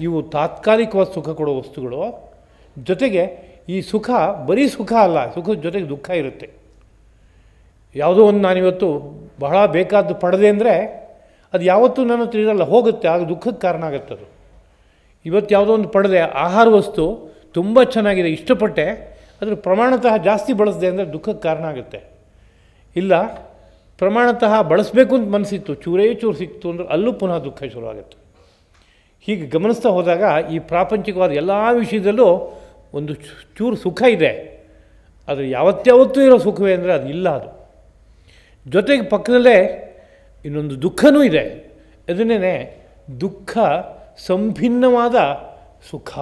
ಇವು ತಾತ್ಕಾಲಿಕವಾದ ಸುಖ ಕೊಡೋ ವಸ್ತುಗಳು. ಜೊತೆಗೆ ಈ ಸುಖ ಬರೀ ಸುಖ ಅಲ್ಲ, ಸುಖದ ಜೊತೆಗೆ ದುಃಖ ಇರುತ್ತೆ. ಯಾವುದೋ ಒಂದು ನಾನಿವತ್ತು ಬಹಳ ಬೇಕಾದ್ದು ಪಡೆದೆ ಅಂದರೆ ಅದು ಯಾವತ್ತೂ ನನ್ನ ಹತ್ರ ಇರಲ್ಲ, ಹೋಗುತ್ತೆ, ಆಗ ದುಃಖಕ್ಕೆ ಕಾರಣ ಆಗುತ್ತೆ ಅದು. ಇವತ್ತು ಯಾವುದೋ ಒಂದು ಪಡೆದೆ, ಆಹಾರ ವಸ್ತು ತುಂಬ ಚೆನ್ನಾಗಿದೆ, ಇಷ್ಟಪಟ್ಟೆ, ಅದ್ರ ಪ್ರಮಾಣತಃ ಜಾಸ್ತಿ ಬಳಸಿದೆ ಅಂದರೆ ದುಃಖಕ್ಕೆ ಕಾರಣ ಆಗುತ್ತೆ. ಇಲ್ಲ, ಪ್ರಮಾಣತಃ ಬಳಸಬೇಕು ಅಂತ ಮನಸ್ಸಿತ್ತು, ಚೂರೇ ಚೂರು ಸಿಕ್ತು ಅಂದರೆ ಅಲ್ಲೂ ಪುನಃ ದುಃಖ ಶುರುವಾಗುತ್ತೆ. ಹೀಗೆ ಗಮನಿಸ್ತಾ ಹೋದಾಗ ಈ ಪ್ರಾಪಂಚಿಕವಾದ ಎಲ್ಲ ವಿಷಯದಲ್ಲೂ ಒಂದು ಚೂರು ಸುಖ ಇದೆ. ಅದು ಯಾವತ್ತಾವತ್ತೂ ಇರೋ ಸುಖವೇ ಅಂದರೆ ಅದು ಇಲ್ಲ. ಅದು ಜೊತೆಗೆ ಪಕ್ಕದಲ್ಲೇ ಇನ್ನೊಂದು ದುಃಖನೂ ಇದೆ. ಅದನ್ನೇ ದುಃಖ ಸಂಭಿನ್ನವಾದ ಸುಖ,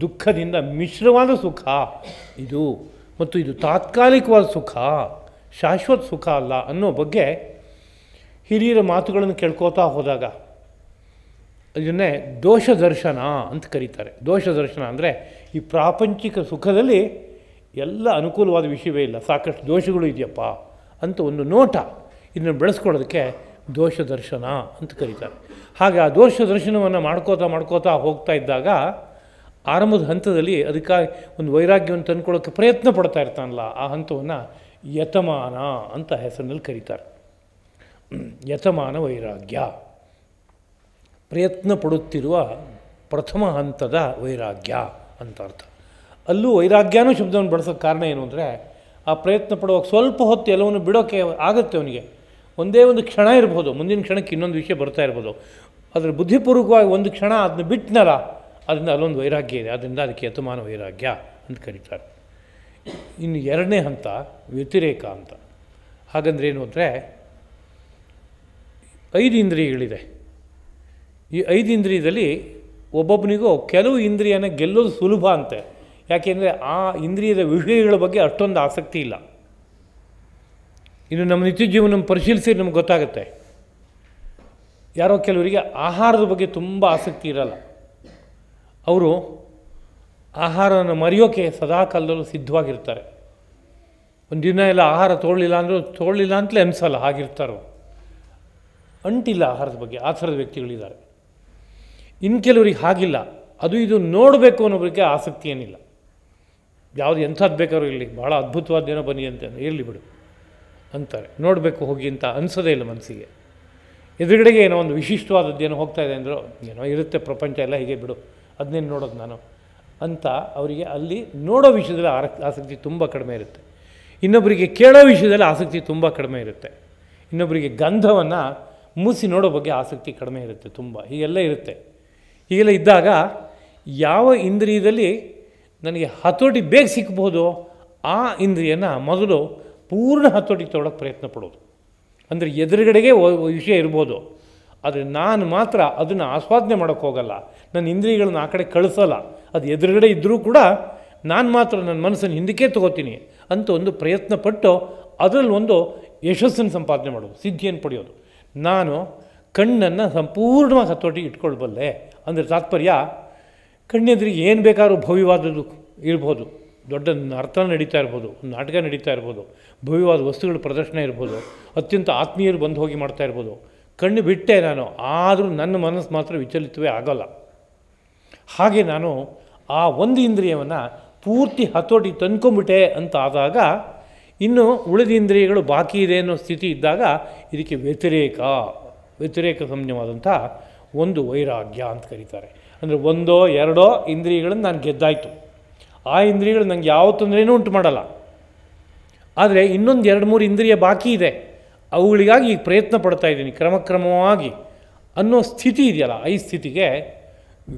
ದುಃಖದಿಂದ ಮಿಶ್ರವಾದ ಸುಖ ಇದು. ಮತ್ತು ಇದು ತಾತ್ಕಾಲಿಕವಾದ ಸುಖ, ಶಾಶ್ವತ ಸುಖ ಅಲ್ಲ ಅನ್ನೋ ಬಗ್ಗೆ ಹಿರಿಯರ ಮಾತುಗಳನ್ನು ಕೇಳ್ಕೋತಾ ಹೋದಾಗ ಇದನ್ನೇ ದೋಷ ದರ್ಶನ ಅಂತ ಕರೀತಾರೆ. ದೋಷ ದರ್ಶನ ಅಂದರೆ ಈ ಪ್ರಾಪಂಚಿಕ ಸುಖದಲ್ಲಿ ಎಲ್ಲ ಅನುಕೂಲವಾದ ವಿಷಯವೇ ಇಲ್ಲ, ಸಾಕಷ್ಟು ದೋಷಗಳು ಇದೆಯಪ್ಪ ಅಂತ ಒಂದು ನೋಟ, ಇದನ್ನು ಬೆಳೆಸ್ಕೊಳ್ಳೋದಕ್ಕೆ ದೋಷ ದರ್ಶನ ಅಂತ ಕರೀತಾರೆ. ಹಾಗೆ ಆ ದೋಷ ದರ್ಶನವನ್ನು ಮಾಡ್ಕೋತಾ ಹೋಗ್ತಾ ಇದ್ದಾಗ ಆರಂಭದ ಹಂತದಲ್ಲಿ ಅದಕ್ಕಾಗಿ ಒಂದು ವೈರಾಗ್ಯವನ್ನು ತಂದ್ಕೊಳ್ಳೋಕ್ಕೆ ಪ್ರಯತ್ನ ಪಡ್ತಾ ಇರ್ತಾನಲ್ಲ, ಆ ಹಂತವನ್ನು ಯತಮಾನ ಅಂತ ಹೆಸರಿನಲ್ಲಿ ಕರೀತಾರೆ. ಯತಮಾನ ವೈರಾಗ್ಯ, ಪ್ರಯತ್ನ ಪಡುತ್ತಿರುವ ಪ್ರಥಮ ಹಂತದ ವೈರಾಗ್ಯ ಅಂತ ಅರ್ಥ. ಅಲ್ಲೂ ವೈರಾಗ್ಯನೂ ಶಬ್ದವನ್ನು ಬಳಸೋಕ್ಕೆ ಕಾರಣ ಏನು ಅಂದರೆ, ಆ ಪ್ರಯತ್ನ ಪಡುವಾಗ ಸ್ವಲ್ಪ ಹೊತ್ತು ಎಲ್ಲವನ್ನು ಬಿಡೋಕ್ಕೆ ಆಗುತ್ತೆ ಅವನಿಗೆ. ಒಂದೇ ಒಂದು ಕ್ಷಣ ಇರ್ಬೋದು, ಮುಂದಿನ ಕ್ಷಣಕ್ಕೆ ಇನ್ನೊಂದು ವಿಷಯ ಬರ್ತಾ ಇರ್ಬೋದು, ಅದರ ಬುದ್ಧಿಪೂರ್ವಕವಾಗಿ ಒಂದು ಕ್ಷಣ ಅದನ್ನ ಬಿಟ್ಟನಲ್ಲ, ಅದರಿಂದ ಅಲ್ಲೊಂದು ವೈರಾಗ್ಯ ಇದೆ, ಅದರಿಂದ ಅದಕ್ಕೆ ಯತಮಾನ ವೈರಾಗ್ಯ ಅಂತ ಕರೀತಾರೆ. ಇನ್ನು ಎರಡನೇ ಹಂತ ವ್ಯತಿರೇಕ ಅಂತ. ಹಾಗಂದ್ರೆ ಏನು ಅಂದರೆ, 5 ಇಂದ್ರಿಯಗಳಿದೆ. ಈ 5 ಇಂದ್ರಿಯದಲ್ಲಿ ಒಬ್ಬೊಬ್ಬನಿಗೂ ಕೆಲವು ಇಂದ್ರಿಯನ ಗೆಲ್ಲೋದು ಸುಲಭ ಅಂತೆ. ಯಾಕೆಂದರೆ ಆ ಇಂದ್ರಿಯದ ವಿಷಯಗಳ ಬಗ್ಗೆ ಅಷ್ಟೊಂದು ಆಸಕ್ತಿ ಇಲ್ಲ. ಇನ್ನು ನಮ್ಮ ನಿತ್ಯ ಜೀವನ ಪರಿಶೀಲಿಸಿ ನಮ್ಗೆ ಗೊತ್ತಾಗುತ್ತೆ. ಯಾರೋ ಕೆಲವರಿಗೆ ಆಹಾರದ ಬಗ್ಗೆ ತುಂಬ ಆಸಕ್ತಿ ಇರಲ್ಲ. ಅವರು ಆಹಾರವನ್ನು ಮರೆಯೋಕ್ಕೆ ಸದಾ ಕಾಲದಲ್ಲೂ ಸಿದ್ಧವಾಗಿರ್ತಾರೆ. ಒಂದು ದಿನ ಎಲ್ಲ ಆಹಾರ ತೊಗೊಳ್ಳಿಲ್ಲ ಅಂತಲೇ ಅನಿಸಲ್ಲ, ಹಾಗಿರ್ತಾರೋ. ಅಂಟಿಲ್ಲ ಆಹಾರದ ಬಗ್ಗೆ, ಆ ಥರದ ವ್ಯಕ್ತಿಗಳಿದ್ದಾರೆ. ಇನ್ನು ಕೆಲವರಿಗೆ ಹಾಗಿಲ್ಲ, ಅದು ಇದು ನೋಡಬೇಕು ಅನ್ನೋದಕ್ಕೆ ಆಸಕ್ತಿ ಏನಿಲ್ಲ. ಯಾವುದು ಎಂಥದ್ದು ಬೇಕಾದ್ರೂ ಇರಲಿ, ಭಾಳ ಅದ್ಭುತವಾದ್ದೇನೋ ಬನ್ನಿ ಅಂತ ಇರಲಿ ಬಿಡು ಅಂತಾರೆ, ನೋಡಬೇಕು ಹೋಗಿ ಅಂತ ಅನಿಸೋದೇ ಇಲ್ಲ ಮನಸ್ಸಿಗೆ. ಎದುರುಗಡೆಗೆ ಏನೋ ಒಂದು ವಿಶಿಷ್ಟವಾದದ್ದೇನೋ ಹೋಗ್ತಾ ಇದೆ ಅಂದರೂ ಏನೋ ಇರುತ್ತೆ, ಪ್ರಪಂಚ ಎಲ್ಲ ಹೀಗೆ ಬಿಡು, ಅದನ್ನೇನು ನೋಡೋದು ನಾನು ಅಂತ ಅವರಿಗೆ ಅಲ್ಲಿ ನೋಡೋ ವಿಷಯದಲ್ಲಿ ಆಸಕ್ತಿ ತುಂಬ ಕಡಿಮೆ ಇರುತ್ತೆ. ಇನ್ನೊಬ್ಬರಿಗೆ ಕೇಳೋ ವಿಷಯದಲ್ಲಿ ಆಸಕ್ತಿ ತುಂಬ ಕಡಿಮೆ ಇರುತ್ತೆ. ಇನ್ನೊಬ್ಬರಿಗೆ ಗಂಧವನ್ನು ಮೂಸಿ ನೋಡೋ ಬಗ್ಗೆ ಆಸಕ್ತಿ ಕಡಿಮೆ ಇರುತ್ತೆ ತುಂಬ. ಹೀಗೆಲ್ಲ ಇರುತ್ತೆ. ಹೀಗೆಲ್ಲ ಇದ್ದಾಗ ಯಾವ ಇಂದ್ರಿಯದಲ್ಲಿ ನನಗೆ ಹತೋಟಿ ಬೇಗ ಸಿಕ್ಬೋದು ಆ ಇಂದ್ರಿಯನ ಮೊದಲು ಪೂರ್ಣ ಹತೋಟಿಗೆ ತೊಗೊಳಕ್ಕೆ ಪ್ರಯತ್ನ ಪಡೋದು. ಅಂದರೆ ಎದುರುಗಡೆಗೆ ವಿಷಯ ಇರ್ಬೋದು, ಆದರೆ ನಾನು ಮಾತ್ರ ಅದನ್ನು ಆಸ್ವಾದನೆ ಮಾಡೋಕ್ಕೆ ಹೋಗಲ್ಲ, ನನ್ನ ಇಂದ್ರಿಯಗಳನ್ನ ಆ ಕಡೆ ಕಳಿಸಲ್ಲ. ಅದು ಎದುರುಗಡೆ ಇದ್ದರೂ ಕೂಡ ನಾನು ಮಾತ್ರ ನನ್ನ ಮನಸ್ಸನ್ನು ಹಿಂದಕ್ಕೆ ತೊಗೋತೀನಿ ಅಂತ ಒಂದು ಪ್ರಯತ್ನ ಪಟ್ಟು ಅದರಲ್ಲಿ ಒಂದು ಯಶಸ್ಸನ್ನು ಸಂಪಾದನೆ ಮಾಡೋದು, ಸಿದ್ಧಿಯನ್ನು ಪಡೆಯೋದು. ನಾನು ಕಣ್ಣನ್ನು ಸಂಪೂರ್ಣವಾಗಿ ಹತೋಟಿಗೆ ಇಟ್ಕೊಳ್ಬಲ್ಲೆ ಅಂದರೆ ತಾತ್ಪರ್ಯ, ಕಣ್ಣೆದುರಿಗೆ ಏನು ಬೇಕಾದ್ರೂ ಭವ್ಯವಾದದ್ದು ಇರ್ಬೋದು, ದೊಡ್ಡ ಅರ್ಥ ನಡೀತಾ ಇರ್ಬೋದು, ನಾಟಕ ನಡೀತಾ ಇರ್ಬೋದು, ಭವ್ಯವಾದ ವಸ್ತುಗಳ ಪ್ರದರ್ಶನ ಇರ್ಬೋದು, ಅತ್ಯಂತ ಆತ್ಮೀಯರು ಬಂದು ಹೋಗಿ ಮಾಡ್ತಾ ಇರ್ಬೋದು. ಕಣ್ಣು ಬಿಟ್ಟೆ ನಾನು, ಆದರೂ ನನ್ನ ಮನಸ್ಸು ಮಾತ್ರ ವಿಚಲಿತವೇ ಆಗೋಲ್ಲ. ಹಾಗೆ ನಾನು ಆ ಒಂದು ಇಂದ್ರಿಯವನ್ನು ಪೂರ್ತಿ ಹತೋಟಿ ತಂದ್ಕೊಂಬಿಟ್ಟೆ ಅಂತ ಆದಾಗ ಇನ್ನು ಉಳಿದ ಇಂದ್ರಿಯಗಳು ಬಾಕಿ ಇದೆ ಅನ್ನೋ ಸ್ಥಿತಿ ಇದ್ದಾಗ ಇದಕ್ಕೆ ವ್ಯತಿರೇಕ ಸಂಜ್ಞವಾದಂಥ ಒಂದು ವೈರಾಗ್ಯ ಅಂತ ಕರೀತಾರೆ. ಅಂದರೆ 1 2 ಇಂದ್ರಿಯಗಳನ್ನು ನಾನು ಗೆದ್ದಾಯಿತು, ಆ ಇಂದ್ರಿಯಗಳು ನನಗೆ ಯಾವ ತೊಂದರೆನೂ ಉಂಟು ಮಾಡಲ್ಲ. ಆದರೆ ಇನ್ನೊಂದು 2-3 ಇಂದ್ರಿಯ ಬಾಕಿ ಇದೆ, ಅವುಗಳಿಗಾಗಿ ಈಗ ಪ್ರಯತ್ನ ಪಡ್ತಾ ಇದ್ದೀನಿ ಕ್ರಮಕ್ರಮವಾಗಿ ಅನ್ನೋ ಸ್ಥಿತಿ ಇದೆಯಲ್ಲ, ಈ ಸ್ಥಿತಿಗೆ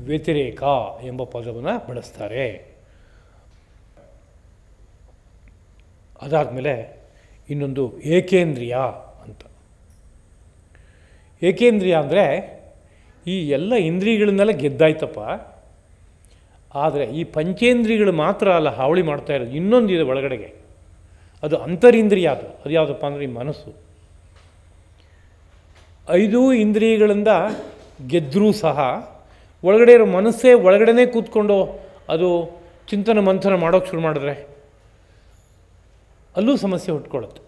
ವ್ಯತಿರೇಕ ಎಂಬ ಪದವನ್ನು ಬಳಸ್ತಾರೆ. ಅದಾದಮೇಲೆ ಇನ್ನೊಂದು ಏಕೇಂದ್ರಿಯ ಅಂತ. ಏಕೇಂದ್ರಿಯ ಅಂದರೆ ಈ ಎಲ್ಲ ಇಂದ್ರಿಯಗಳನ್ನೆಲ್ಲ ಗೆದ್ದಾಯ್ತಪ್ಪ, ಆದರೆ ಈ ಪಂಚೇಂದ್ರಿಯಗಳು ಮಾತ್ರ ಅಲ್ಲ ಹಾವಳಿ ಮಾಡ್ತಾ ಇರೋದು, ಇನ್ನೊಂದಿದೆ ಒಳಗಡೆಗೆ, ಅದು ಅಂತರಿಂದ್ರಿಯ. ಅದು ಯಾವುದಪ್ಪ ಅಂದರೆ ಈ ಮನಸ್ಸು. 5 ಇಂದ್ರಿಯಗಳಿಂದ ಗೆದ್ದರೂ ಸಹ ಒಳಗಡೆ ಇರೋ ಮನಸ್ಸೇ ಒಳಗಡೆನೇ ಕೂತ್ಕೊಂಡು ಅದು ಚಿಂತನ ಮಂಥನ ಮಾಡೋಕ್ಕೆ ಶುರು ಮಾಡಿದ್ರೆ ಅಲ್ಲೂ ಸಮಸ್ಯೆ ಹುಟ್ಕೊಳ್ಳುತ್ತೆ.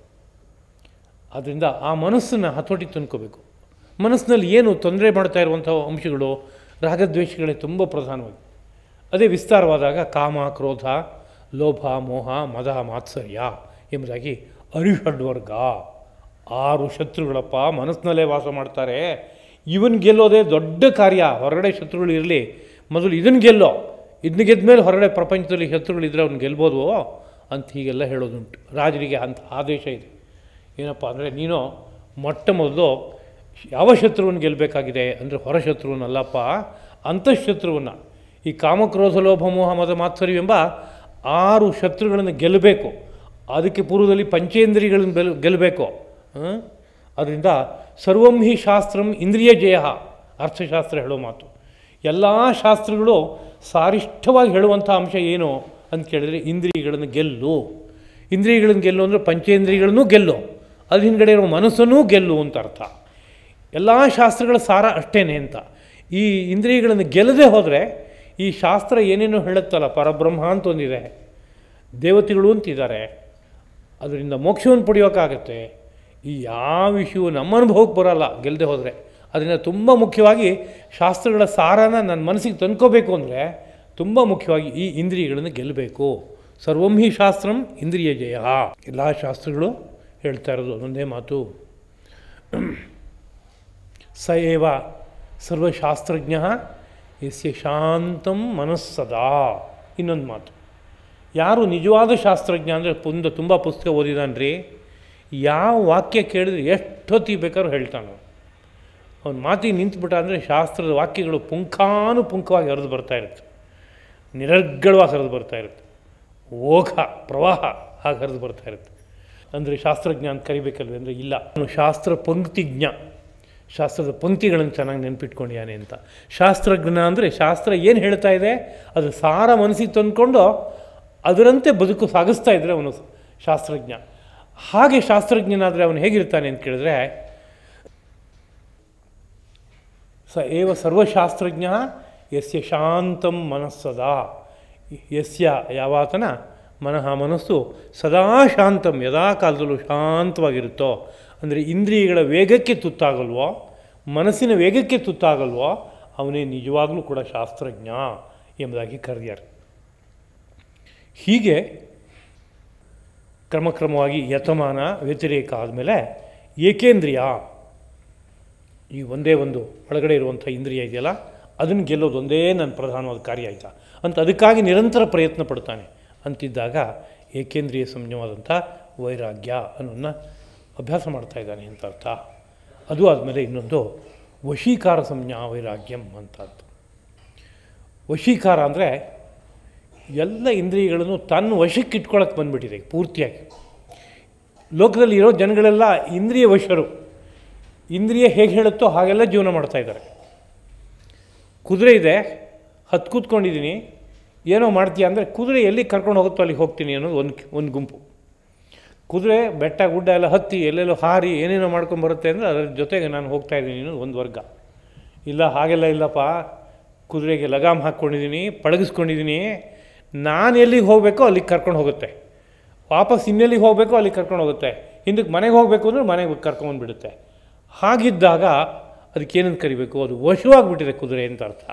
ಆದ್ದರಿಂದ ಆ ಮನಸ್ಸನ್ನು ಹತೋಟಿಗೆ ತಂದ್ಕೋಬೇಕು. ಮನಸ್ಸಿನಲ್ಲಿ ಏನು ತೊಂದರೆ ಮಾಡ್ತಾ ಇರುವಂಥ ಅಂಶಗಳು, ರಾಗದ್ವೇಷಗಳೇ ತುಂಬ ಪ್ರಧಾನವಾಗಿ. ಅದೇ ವಿಸ್ತಾರವಾದಾಗ ಕಾಮ, ಕ್ರೋಧ, ಲೋಭ, ಮೋಹ, ಮದ, ಮಾತ್ಸರ್ಯ ಎಂಬುದಾಗಿ ಅರಿಷಡ್ವರ್ಗ 6 ಶತ್ರುಗಳಪ್ಪ ಮನಸ್ಸಿನಲ್ಲೇ ವಾಸ ಮಾಡ್ತಾರೆ. ಇವನ್ ಗೆಲ್ಲೋದೇ ದೊಡ್ಡ ಕಾರ್ಯ. ಹೊರಗಡೆ ಶತ್ರುಗಳು ಇರಲಿ, ಮೊದಲು ಇದನ್ನು ಗೆಲ್ಲೋ, ಇದನ್ನ ಗೆದ್ದ ಮೇಲೆ ಹೊರಗಡೆ ಪ್ರಪಂಚದಲ್ಲಿ ಶತ್ರುಗಳಿದ್ದರೆ ಅವ್ನು ಗೆಲ್ಬೋದು ಅಂತ ಹೀಗೆಲ್ಲ ಹೇಳೋದುಂಟು. ರಾಜರಿಗೆ ಅಂಥ ಆದೇಶ ಇದೆ. ಏನಪ್ಪ ಅಂದರೆ ನೀನು ಮೊಟ್ಟ ಮೊದಲು ಯಾವ ಶತ್ರುವನ್ನು ಗೆಲ್ಲಬೇಕಾಗಿದೆ ಅಂದರೆ ಹೊರ ಶತ್ರುವನ್ನಲ್ಲಪ್ಪ, ಅಂತಃಶತ್ರುವನ್ನು, ಈ ಕಾಮಕ್ರೋಧ ಲೋಭ ಮೋಹ ಮದ ಮಾತ್ಸರ್ಯ ಎಂಬ 6 ಶತ್ರುಗಳನ್ನು ಗೆಲ್ಲಬೇಕು. ಅದಕ್ಕೆ ಪೂರ್ವದಲ್ಲಿ ಪಂಚೇಂದ್ರಿಯಗಳನ್ನು ಗೆಲ್ಲಬೇಕು. ಅದರಿಂದ ಸರ್ವಂ ಹಿ ಶಾಸ್ತ್ರಂ ಇಂದ್ರಿಯ ಜಯ, ಅರ್ಥಶಾಸ್ತ್ರ ಹೇಳೋ ಮಾತು. ಎಲ್ಲ ಶಾಸ್ತ್ರಗಳು ಸಾರಿಷ್ಠವಾಗಿ ಹೇಳುವಂಥ ಅಂಶ ಏನು ಅಂತ ಕೇಳಿದರೆ ಇಂದ್ರಿಯಗಳನ್ನು ಗೆಲ್ಲು. ಇಂದ್ರಿಯಗಳನ್ನು ಗೆಲ್ಲು ಅಂದರೆ ಪಂಚೇಂದ್ರಿಯಗಳನ್ನು ಗೆಲ್ಲು, ಅದ್ರ ಹಿಂದ್ಗಡೆ ಇರೋ ಮನಸ್ಸನ್ನೂ ಗೆಲ್ಲು ಅಂತ ಅರ್ಥ. ಎಲ್ಲ ಶಾಸ್ತ್ರಗಳ ಸಾರ ಅಷ್ಟೇ ಅಂತ. ಈ ಇಂದ್ರಿಯಗಳನ್ನು ಗೆಲ್ಲದೆ ಹೋದರೆ ಈ ಶಾಸ್ತ್ರ ಏನೇನೋ ಹೇಳುತ್ತಲ್ಲ, ಪರಬ್ರಹ್ಮ ಅಂತ ಒಂದಿದೆ, ದೇವತೆಗಳು ಅಂತಿದ್ದಾರೆ, ಅದರಿಂದ ಮೋಕ್ಷವನ್ನು ಪಡೆಯೋಕ್ಕಾಗತ್ತೆ. ಈ ಯಾವ ವಿಷಯವು ನಮ್ಮ ಅನುಭವಕ್ಕೆ ಬರೋಲ್ಲ ಗೆಲ್ಲದೆ ಹೋದರೆ. ಅದರಿಂದ ತುಂಬ ಮುಖ್ಯವಾಗಿ ಶಾಸ್ತ್ರಗಳ ಸಾರನ ನನ್ನ ಮನಸ್ಸಿಗೆ ತಂದ್ಕೋಬೇಕು ಅಂದರೆ ತುಂಬ ಮುಖ್ಯವಾಗಿ ಈ ಇಂದ್ರಿಯಗಳನ್ನು ಗೆಲ್ಲಬೇಕು. ಸರ್ವಂ ಹಿ ಶಾಸ್ತ್ರಂ ಇಂದ್ರಿಯ ಜಯ. ಎಲ್ಲ ಶಾಸ್ತ್ರಗಳು ಹೇಳ್ತಾ ಇರೋದು ಒಂದೇ ಮಾತು, ಸ ಏವ ಸರ್ವಶಾಸ್ತ್ರಜ್ಞ ಯಸ್ಯ ಶಾಂತಂ ಮನಸ್ಸದಾ. ಇನ್ನೊಂದು ಮಾತು, ಯಾರು ನಿಜವಾದ ಶಾಸ್ತ್ರಜ್ಞ ಅಂದರೆ ತುಂಬ ಪುಸ್ತಕ ಓದಿದಾನ್ರಿ, ಯಾವ ವಾಕ್ಯ ಕೇಳಿದ್ರೆ ಎಷ್ಟೊತ್ತಿಗೆ ಬೇಕಾದ್ರೂ ಹೇಳ್ತಾನೆ. ಅವನ ಮಾತಿಗೆ ನಿಂತುಬಿಟ್ಟ ಅಂದರೆ ಶಾಸ್ತ್ರದ ವಾಕ್ಯಗಳು ಪುಂಖಾನುಪುಂಖವಾಗಿ ಹರಿದು ಬರ್ತಾ ಇರುತ್ತೆ, ನಿರರ್ಗಳವಾಗಿ ಹರಿದು ಬರ್ತಾ ಇರುತ್ತೆ, ಓಘ ಪ್ರವಾಹ ಹಾಗೆ ಹರಿದು ಬರ್ತಾ ಇರುತ್ತೆ. ಅಂದರೆ ಶಾಸ್ತ್ರಜ್ಞ ಅಂತ ಕರಿಬೇಕಲ್ವ ಅಂದರೆ ಇಲ್ಲ, ಅವನು ಶಾಸ್ತ್ರ ಪಂಕ್ತಿಜ್ಞ, ಶಾಸ್ತ್ರದ ಪಂಕ್ತಿಗಳನ್ನು ಚೆನ್ನಾಗಿ ನೆನಪಿಟ್ಕೊಂಡಿಯಾನೆ ಅಂತ. ಶಾಸ್ತ್ರಜ್ಞ ಅಂದರೆ ಶಾಸ್ತ್ರ ಏನು ಹೇಳ್ತಾ ಇದೆ ಅದು ಸಾರ ಮನಸ್ಸಿಗೆ ತಂದುಕೊಂಡು ಅದರಂತೆ ಬದುಕು ಸಾಗಿಸ್ತಾ ಇದ್ದರೆ ಅವನು ಶಾಸ್ತ್ರಜ್ಞ. ಹಾಗೆ ಶಾಸ್ತ್ರಜ್ಞನಾದರೆ ಅವನು ಹೇಗಿರ್ತಾನೆ ಅಂತ ಕೇಳಿದ್ರೆ, ಸ ಏವ ಸರ್ವಶಾಸ್ತ್ರಜ್ಞ ಯಸ್ಯ ಶಾಂತಂ ಮನಸ್ಸದಾ. ಯಸ್ಯ ಯಾವಾತನ ಮನಸ್ಸು ಸದಾ ಶಾಂತಂ, ಯದಾ ಕಾಲದಲ್ಲೂ ಶಾಂತವಾಗಿರುತ್ತೋ, ಅಂದರೆ ಇಂದ್ರಿಯಗಳ ವೇಗಕ್ಕೆ ತುತ್ತಾಗಲ್ವೋ, ಮನಸ್ಸಿನ ವೇಗಕ್ಕೆ ತುತ್ತಾಗಲ್ವೋ, ಅವನೇ ನಿಜವಾಗಲೂ ಕೂಡ ಶಾಸ್ತ್ರಜ್ಞ ಎಂಬುದಾಗಿ ಕರೆದಿದ್ದಾರೆ. ಹೀಗೆ ಕ್ರಮಕ್ರಮವಾಗಿ ಯತಮಾನ ವ್ಯತಿರೇಕ ಆದಮೇಲೆ ಏಕೇಂದ್ರಿಯ, ಈ ಒಂದೇ ಒಂದು ಒಳಗಡೆ ಇರುವಂಥ ಇಂದ್ರಿಯ ಇದೆಯಲ್ಲ ಅದನ್ನು ಗೆಲ್ಲೋದು ಒಂದೇ ನನ್ನ ಪ್ರಧಾನವಾದ ಕಾರ್ಯ ಆಯಿತಾ ಅಂತ ಅದಕ್ಕಾಗಿ ನಿರಂತರ ಪ್ರಯತ್ನ ಪಡ್ತಾನೆ ಅಂತಿದ್ದಾಗ ಏಕೇಂದ್ರಿಯ ಸಂಯಮವಾದಂಥ ವೈರಾಗ್ಯ ಅನ್ನೋದನ್ನ ಅಭ್ಯಾಸ ಮಾಡ್ತಾ ಇದ್ದಾನೆ ಅಂತ ಅರ್ಥ. ಅದು ಆದಮೇಲೆ ಇನ್ನೊಂದು ವಶೀಕಾರ ಸಂಜ್ಞಾ ವೈರಾಗ್ಯಂ ಅಂತದ್ದು. ವಶೀಕಾರ ಅಂದರೆ ಎಲ್ಲ ಇಂದ್ರಿಯಗಳನ್ನು ತನ್ನ ವಶಕ್ಕೆ ಇಟ್ಕೊಳ್ಳೋಕ್ಕೆ ಬಂದುಬಿಟ್ಟಿದೆ ಪೂರ್ತಿಯಾಗಿ. ಲೋಕದಲ್ಲಿ ಇರೋ ಜನಗಳೆಲ್ಲ ಇಂದ್ರಿಯ ವಶರು, ಇಂದ್ರಿಯ ಹೇಗೆ ಹೇಳುತ್ತೋ ಹಾಗೆಲ್ಲ ಜೀವನ ಮಾಡ್ತಾಯಿದ್ದಾರೆ. ಕುದುರೆ ಇದೆ, ಹತ್ತು ಕೂತ್ಕೊಂಡಿದ್ದೀನಿ, ಏನೋ ಮಾಡ್ತೀಯ ಅಂದರೆ ಕುದುರೆ ಎಲ್ಲಿ ಕರ್ಕೊಂಡು ಹೋಗುತ್ತೋ ಅಲ್ಲಿಗೆ ಹೋಗ್ತೀನಿ ಅನ್ನೋದು ಒಂದು ಗುಂಪು. ಕುದುರೆ ಬೆಟ್ಟ ಗುಡ್ಡ ಎಲ್ಲ ಹತ್ತಿ ಎಲ್ಲೆಲ್ಲೋ ಹಾರಿ ಏನೇನೋ ಮಾಡ್ಕೊಂಬರುತ್ತೆ ಅಂದರೆ ಅದರ ಜೊತೆಗೆ ನಾನು ಹೋಗ್ತಾಯಿದ್ದೀನಿ ಅನ್ನೋದು ಒಂದು ವರ್ಗ. ಇಲ್ಲ ಹಾಗೆಲ್ಲ ಇಲ್ಲಪ್ಪ, ಕುದುರೆಗೆ ಲಗಾಮ್ ಹಾಕ್ಕೊಂಡಿದ್ದೀನಿ, ಪಳಗಿಸ್ಕೊಂಡಿದ್ದೀನಿ, ನಾನು ಎಲ್ಲಿಗೆ ಹೋಗಬೇಕೋ ಅಲ್ಲಿಗೆ ಕರ್ಕೊಂಡು ಹೋಗುತ್ತೆ, ವಾಪಸ್ ಇನ್ನೆಲ್ಲಿಗೆ ಹೋಗಬೇಕೋ ಅಲ್ಲಿಗೆ ಕರ್ಕೊಂಡು ಹೋಗುತ್ತೆ, ಹಿಂದಕ್ಕೆ ಮನೆಗೆ ಹೋಗಬೇಕು ಅಂದರೆ ಮನೆಗೆ ಕರ್ಕೊಂಡ್ಬಿಡುತ್ತೆ. ಹಾಗಿದ್ದಾಗ ಅದಕ್ಕೇನಂತ ಕರಿಬೇಕು, ಅದು ವಶವಾಗಿಬಿಟ್ಟಿದೆ ಕುದುರೆ ಅಂತ ಅರ್ಥ.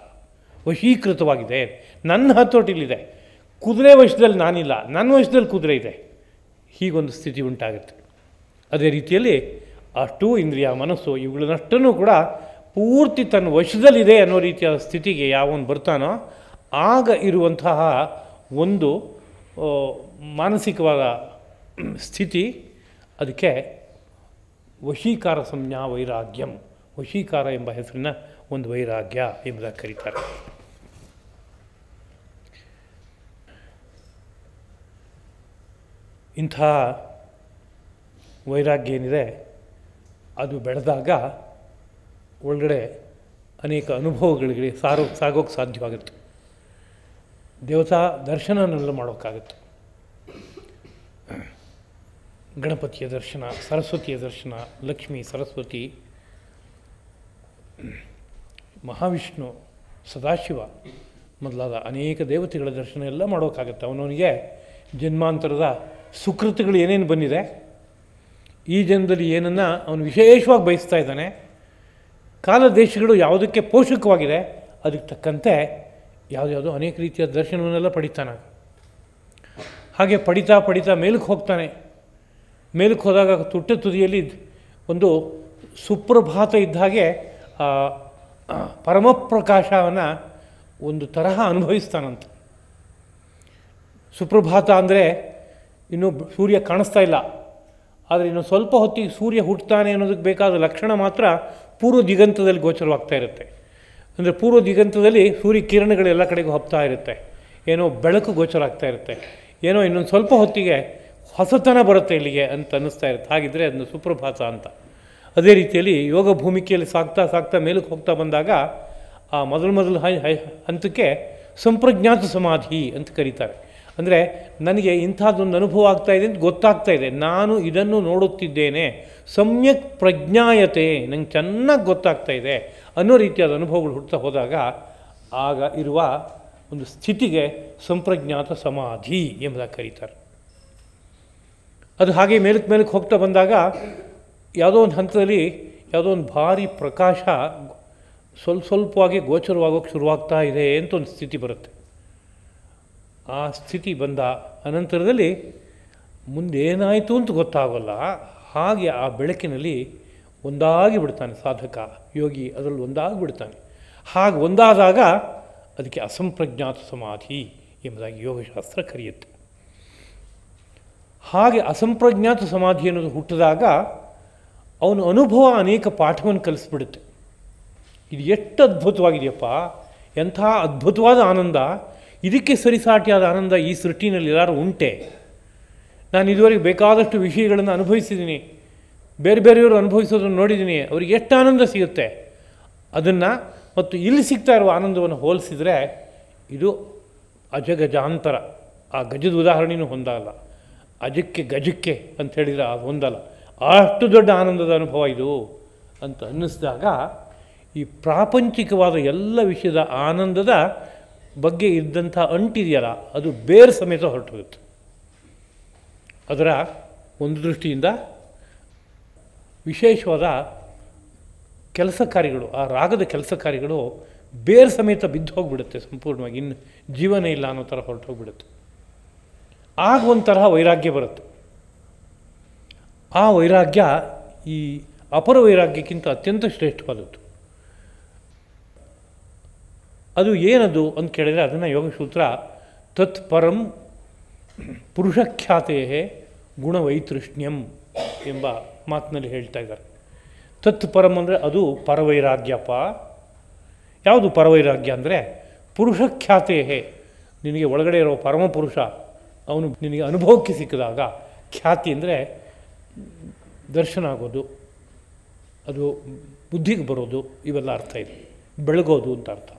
ವಶೀಕೃತವಾಗಿದೆ, ನನ್ನ ಹತೋಟಿಲಿದೆ. ಕುದುರೆ ವಶದಲ್ಲಿ ನಾನಿಲ್ಲ, ನನ್ನ ವಶದಲ್ಲಿ ಕುದುರೆ ಇದೆ. ಹೀಗೊಂದು ಸ್ಥಿತಿ ಉಂಟಾಗುತ್ತೆ. ಅದೇ ರೀತಿಯಲ್ಲಿ ಅಷ್ಟೂ ಇಂದ್ರಿಯ ಮನಸ್ಸು ಇವುಗಳನ್ನಷ್ಟನ್ನು ಕೂಡ ಪೂರ್ತಿ ತನ್ನ ವಶದಲ್ಲಿದೆ ಅನ್ನೋ ರೀತಿಯ ಸ್ಥಿತಿಗೆ ಯಾವನು ಬರ್ತಾನೋ ಆಗ ಇರುವಂತಹ ಒಂದು ಮಾನಸಿಕವಾದ ಸ್ಥಿತಿ. ಅದಕ್ಕೆ ವಶೀಕಾರ ಸಂಜ್ಞಾ ವೈರಾಗ್ಯಂ, ವಶೀಕಾರ ಎಂಬ ಹೆಸರಿನ ಒಂದು ವೈರಾಗ್ಯ ಎಂಬುದಾಗಿ ಕರೀತಾರೆ. ಇಂಥ ವೈರಾಗ್ಯ ಏನಿದೆ ಅದು ಬೆಳೆದಾಗ ಒಳಗಡೆ ಅನೇಕ ಅನುಭವಗಳಿಗೆ ಸಾಗೋಕ್ಕೆ ಸಾಧ್ಯವಾಗುತ್ತೆ. ದೇವತಾ ದರ್ಶನನೆಲ್ಲ ಮಾಡೋಕ್ಕಾಗುತ್ತೆ. ಗಣಪತಿಯ ದರ್ಶನ, ಸರಸ್ವತಿಯ ದರ್ಶನ, ಲಕ್ಷ್ಮೀ ಸರಸ್ವತಿ, ಮಹಾವಿಷ್ಣು, ಸದಾಶಿವ ಮೊದಲಾದ ಅನೇಕ ದೇವತೆಗಳ ದರ್ಶನ ಎಲ್ಲ ಮಾಡೋಕ್ಕಾಗುತ್ತೆ. ಅವನವನಿಗೆ ಜನ್ಮಾಂತರದ ಸುಕೃತಗಳು ಏನೇನು ಬಂದಿದೆ, ಈ ಜನ್ಮದಲ್ಲಿ ಏನನ್ನು ಅವನು ವಿಶೇಷವಾಗಿ ಬಯಸ್ತಾ ಇದ್ದಾನೆ, ಕಾಲ ದೇಶಗಳು ಯಾವುದಕ್ಕೆ ಪೋಷಕವಾಗಿದೆ ಅದಕ್ಕೆ ತಕ್ಕಂತೆ ಯಾವುದ್ಯಾವುದೋ ಅನೇಕ ರೀತಿಯ ದರ್ಶನವನ್ನೆಲ್ಲ ಪಡಿತಾನೆ. ಹಾಗೆ ಪಡಿತಾ ಪಡಿತಾ ಮೇಲಕ್ಕೆ ಹೋಗ್ತಾನೆ. ಮೇಲಕ್ಕೆ ಹೋದಾಗ ತುಟ್ಟ ತುದಿಯಲ್ಲಿ ಒಂದು ಸುಪ್ರಭಾತ ಇದ್ದ ಹಾಗೆ ಪರಮಪ್ರಕಾಶವನ್ನು ಒಂದು ತರಹ ಅನುಭವಿಸ್ತಾನಂತೆ. ಸುಪ್ರಭಾತ ಅಂದರೆ ಇನ್ನೂ ಸೂರ್ಯ ಕಾಣಿಸ್ತಾ ಇಲ್ಲ, ಆದರೆ ಇನ್ನು ಸ್ವಲ್ಪ ಹೊತ್ತಿಗೆ ಸೂರ್ಯ ಹುಟ್ಟುತ್ತಾನೆ ಅನ್ನೋದಕ್ಕೆ ಬೇಕಾದ ಲಕ್ಷಣ ಮಾತ್ರ ಪೂರ್ವ ದಿಗಂತದಲ್ಲಿ ಗೋಚರವಾಗ್ತಾ ಇರುತ್ತೆ. ಅಂದರೆ ಪೂರ್ವ ದಿಗಂತದಲ್ಲಿ ಸೂರ್ಯ ಕಿರಣಗಳು ಎಲ್ಲ ಕಡೆಗೂ ಹಬ್ತಾ ಇರುತ್ತೆ, ಏನೋ ಬೆಳಕು ಗೋಚರ ಆಗ್ತಾ ಇರುತ್ತೆ, ಏನೋ ಇನ್ನೊಂದು ಸ್ವಲ್ಪ ಹೊತ್ತಿಗೆ ಹೊಸತನ ಬರುತ್ತೆ ಇಲ್ಲಿಗೆ ಅಂತ ಅನ್ನಿಸ್ತಾ ಇರುತ್ತೆ. ಹಾಗಿದ್ದರೆ ಅದನ್ನು ಸುಪ್ರಭಾತ ಅಂತ. ಅದೇ ರೀತಿಯಲ್ಲಿ ಯೋಗ ಭೂಮಿಕೆಯಲ್ಲಿ ಸಾಗ್ತಾ ಸಾಗ್ತಾ ಮೇಲಕ್ಕೆ ಹೋಗ್ತಾ ಬಂದಾಗ ಆ ಮೊದಲು ಹಂತಕ್ಕೆ ಸಂಪ್ರಜ್ಞಾತ ಸಮಾಧಿ ಅಂತ ಕರೀತಾರೆ. ಅಂದರೆ ನನಗೆ ಇಂಥದ್ದೊಂದು ಅನುಭವ ಆಗ್ತಾಯಿದೆ ಅಂತ ಗೊತ್ತಾಗ್ತಾ ಇದೆ, ನಾನು ಇದನ್ನು ನೋಡುತ್ತಿದ್ದೇನೆ, ಸಮ್ಯಕ್ ಪ್ರಜ್ಞಾಯತೆ, ನಂಗೆ ಚೆನ್ನಾಗಿ ಗೊತ್ತಾಗ್ತಾ ಇದೆ ಅನ್ನೋ ರೀತಿಯಾದ ಅನುಭವಗಳು ಹುಡ್ತಾ ಹೋದಾಗ ಆಗ ಇರುವ ಒಂದು ಸ್ಥಿತಿಗೆ ಸಂಪ್ರಜ್ಞಾತ ಸಮಾಧಿ ಎಂಬುದಾಗಿ ಕರೀತಾರೆ. ಅದು ಹಾಗೆ ಮೇಲಕ್ಕೆ ಹೋಗ್ತಾ ಬಂದಾಗ ಯಾವುದೋ ಒಂದು ಹಂತದಲ್ಲಿ ಯಾವುದೋ ಒಂದು ಭಾರಿ ಪ್ರಕಾಶ ಸ್ವಲ್ಪವಾಗಿ ಗೋಚರವಾಗೋಕ್ಕೆ ಶುರುವಾಗ್ತಾ ಇದೆ ಅಂತ ಒಂದು ಸ್ಥಿತಿ ಬರುತ್ತೆ. ಆ ಸ್ಥಿತಿ ಬಂದ ಅನಂತರದಲ್ಲಿ ಮುಂದೇನಾಯಿತು ಅಂತ ಗೊತ್ತಾಗೋಲ್ಲ. ಹಾಗೆ ಆ ಬೆಳಕಿನಲ್ಲಿ ಒಂದಾಗಿ ಬಿಡ್ತಾನೆ ಸಾಧಕ, ಯೋಗಿ ಅದರಲ್ಲಿ ಒಂದಾಗಿ ಬಿಡ್ತಾನೆ. ಹಾಗೆ ಒಂದಾದಾಗ ಅದಕ್ಕೆ ಅಸಂಪ್ರಜ್ಞಾತ ಸಮಾಧಿ ಎಂಬುದಾಗಿ ಯೋಗಶಾಸ್ತ್ರ ಕರೆಯುತ್ತೆ. ಹಾಗೆ ಅಸಂಪ್ರಜ್ಞಾತ ಸಮಾಧಿ ಅನ್ನೋದು ಹುಟ್ಟಿದಾಗ ಅವನ ಅನುಭವ ಅನೇಕ ಪಾಠವನ್ನು ಕಲಿಸ್ಬಿಡುತ್ತೆ. ಇದು ಎಷ್ಟು ಅದ್ಭುತವಾಗಿದೆಯಪ್ಪ, ಎಂಥ ಅದ್ಭುತವಾದ ಆನಂದ, ಇದಕ್ಕೆ ಸರಿಸಾಟಿಯಾದ ಆನಂದ ಈ ಸೃಷ್ಟಿನಲ್ಲಿ ಎಲ್ಲರೂ ಉಂಟೆ. ನಾನು ಇದುವರೆಗೆ ಬೇಕಾದಷ್ಟು ವಿಷಯಗಳನ್ನು ಅನುಭವಿಸಿದ್ದೀನಿ, ಬೇರೆ ಬೇರೆಯವರು ಅನುಭವಿಸೋದನ್ನು ನೋಡಿದ್ದೀನಿ, ಅವ್ರಿಗೆ ಎಷ್ಟು ಆನಂದ ಸಿಗುತ್ತೆ. ಅದನ್ನು ಮತ್ತು ಇಲ್ಲಿ ಸಿಗ್ತಾ ಇರುವ ಆನಂದವನ್ನು ಹೋಲಿಸಿದರೆ ಇದು ಅಜಗಜಾಂತರ. ಆ ಗಜದ ಉದಾಹರಣೆಯೂ ಹೊಂದಲ್ಲ, ಅಜಕ್ಕೆ ಗಜಕ್ಕೆ ಅಂತ ಹೇಳಿದರೆ ಅದು ಹೊಂದಲ್ಲ. ಅಷ್ಟು ದೊಡ್ಡ ಆನಂದದ ಅನುಭವ ಇದು ಅಂತ ಅನ್ನಿಸಿದಾಗ ಈ ಪ್ರಾಪಂಚಿಕವಾದ ಎಲ್ಲ ವಿಷಯದ ಆನಂದದ ಬಗ್ಗೆ ಇದ್ದಂಥ ಅಂಟಿದೆಯಲ್ಲ ಅದು ಬೇರೆ ಸಮೇತ ಹೊರಟೋಗುತ್ತೆ. ಅದರ ಒಂದು ದೃಷ್ಟಿಯಿಂದ ವಿಶೇಷವಾದ ಕೆಲಸ ಕಾರ್ಯಗಳು, ಆ ರಾಗದ ಕೆಲಸ ಕಾರ್ಯಗಳು ಬೇರೆ ಸಮೇತ ಬಿದ್ದು ಹೋಗಿಬಿಡುತ್ತೆ ಸಂಪೂರ್ಣವಾಗಿ, ಇನ್ನು ಜೀವನ ಇಲ್ಲ ಅನ್ನೋ ಥರ ಹೊರಟೋಗ್ಬಿಡುತ್ತೆ. ಆಗ ಒಂಥರ ವೈರಾಗ್ಯ ಬರುತ್ತೆ. ಆ ವೈರಾಗ್ಯ ಈ ಅಪರ ವೈರಾಗ್ಯಕ್ಕಿಂತ ಅತ್ಯಂತ ಶ್ರೇಷ್ಠವಾದದ್ದು. ಅದು ಏನದು ಅಂತ ಕೇಳಿದರೆ ಅದನ್ನು ಯೋಗಸೂತ್ರ ತತ್ಪರಂ ಪುರುಷಖ್ಯಾತೆ ಗುಣವೈತೃಷ್ಣ್ಯಂ ಎಂಬ ಮಾತಿನಲ್ಲಿ ಹೇಳ್ತಾ ಇದ್ದಾರೆ. ತತ್ಪರಂ ಅಂದರೆ ಅದು ಪರವೈರಾಗ್ಯಪ್ಪ. ಯಾವುದು ಪರವೈರಾಗ್ಯ ಅಂದರೆ ಪುರುಷಖ್ಯಾತೆ, ನಿನಗೆ ಒಳಗಡೆ ಇರೋ ಪರಮಪುರುಷ ಅವನು ನಿನಗೆ ಅನುಭವಕ್ಕೆ ಸಿಕ್ಕಿದಾಗ, ಖ್ಯಾತಿ ಅಂದರೆ ದರ್ಶನ ಆಗೋದು, ಅದು ಬುದ್ಧಿಗೆ ಬರೋದು, ಇವೆಲ್ಲ ಅರ್ಥ ಇದೆ. ಬೆಳಗೋದು ಅಂತ ಅರ್ಥ.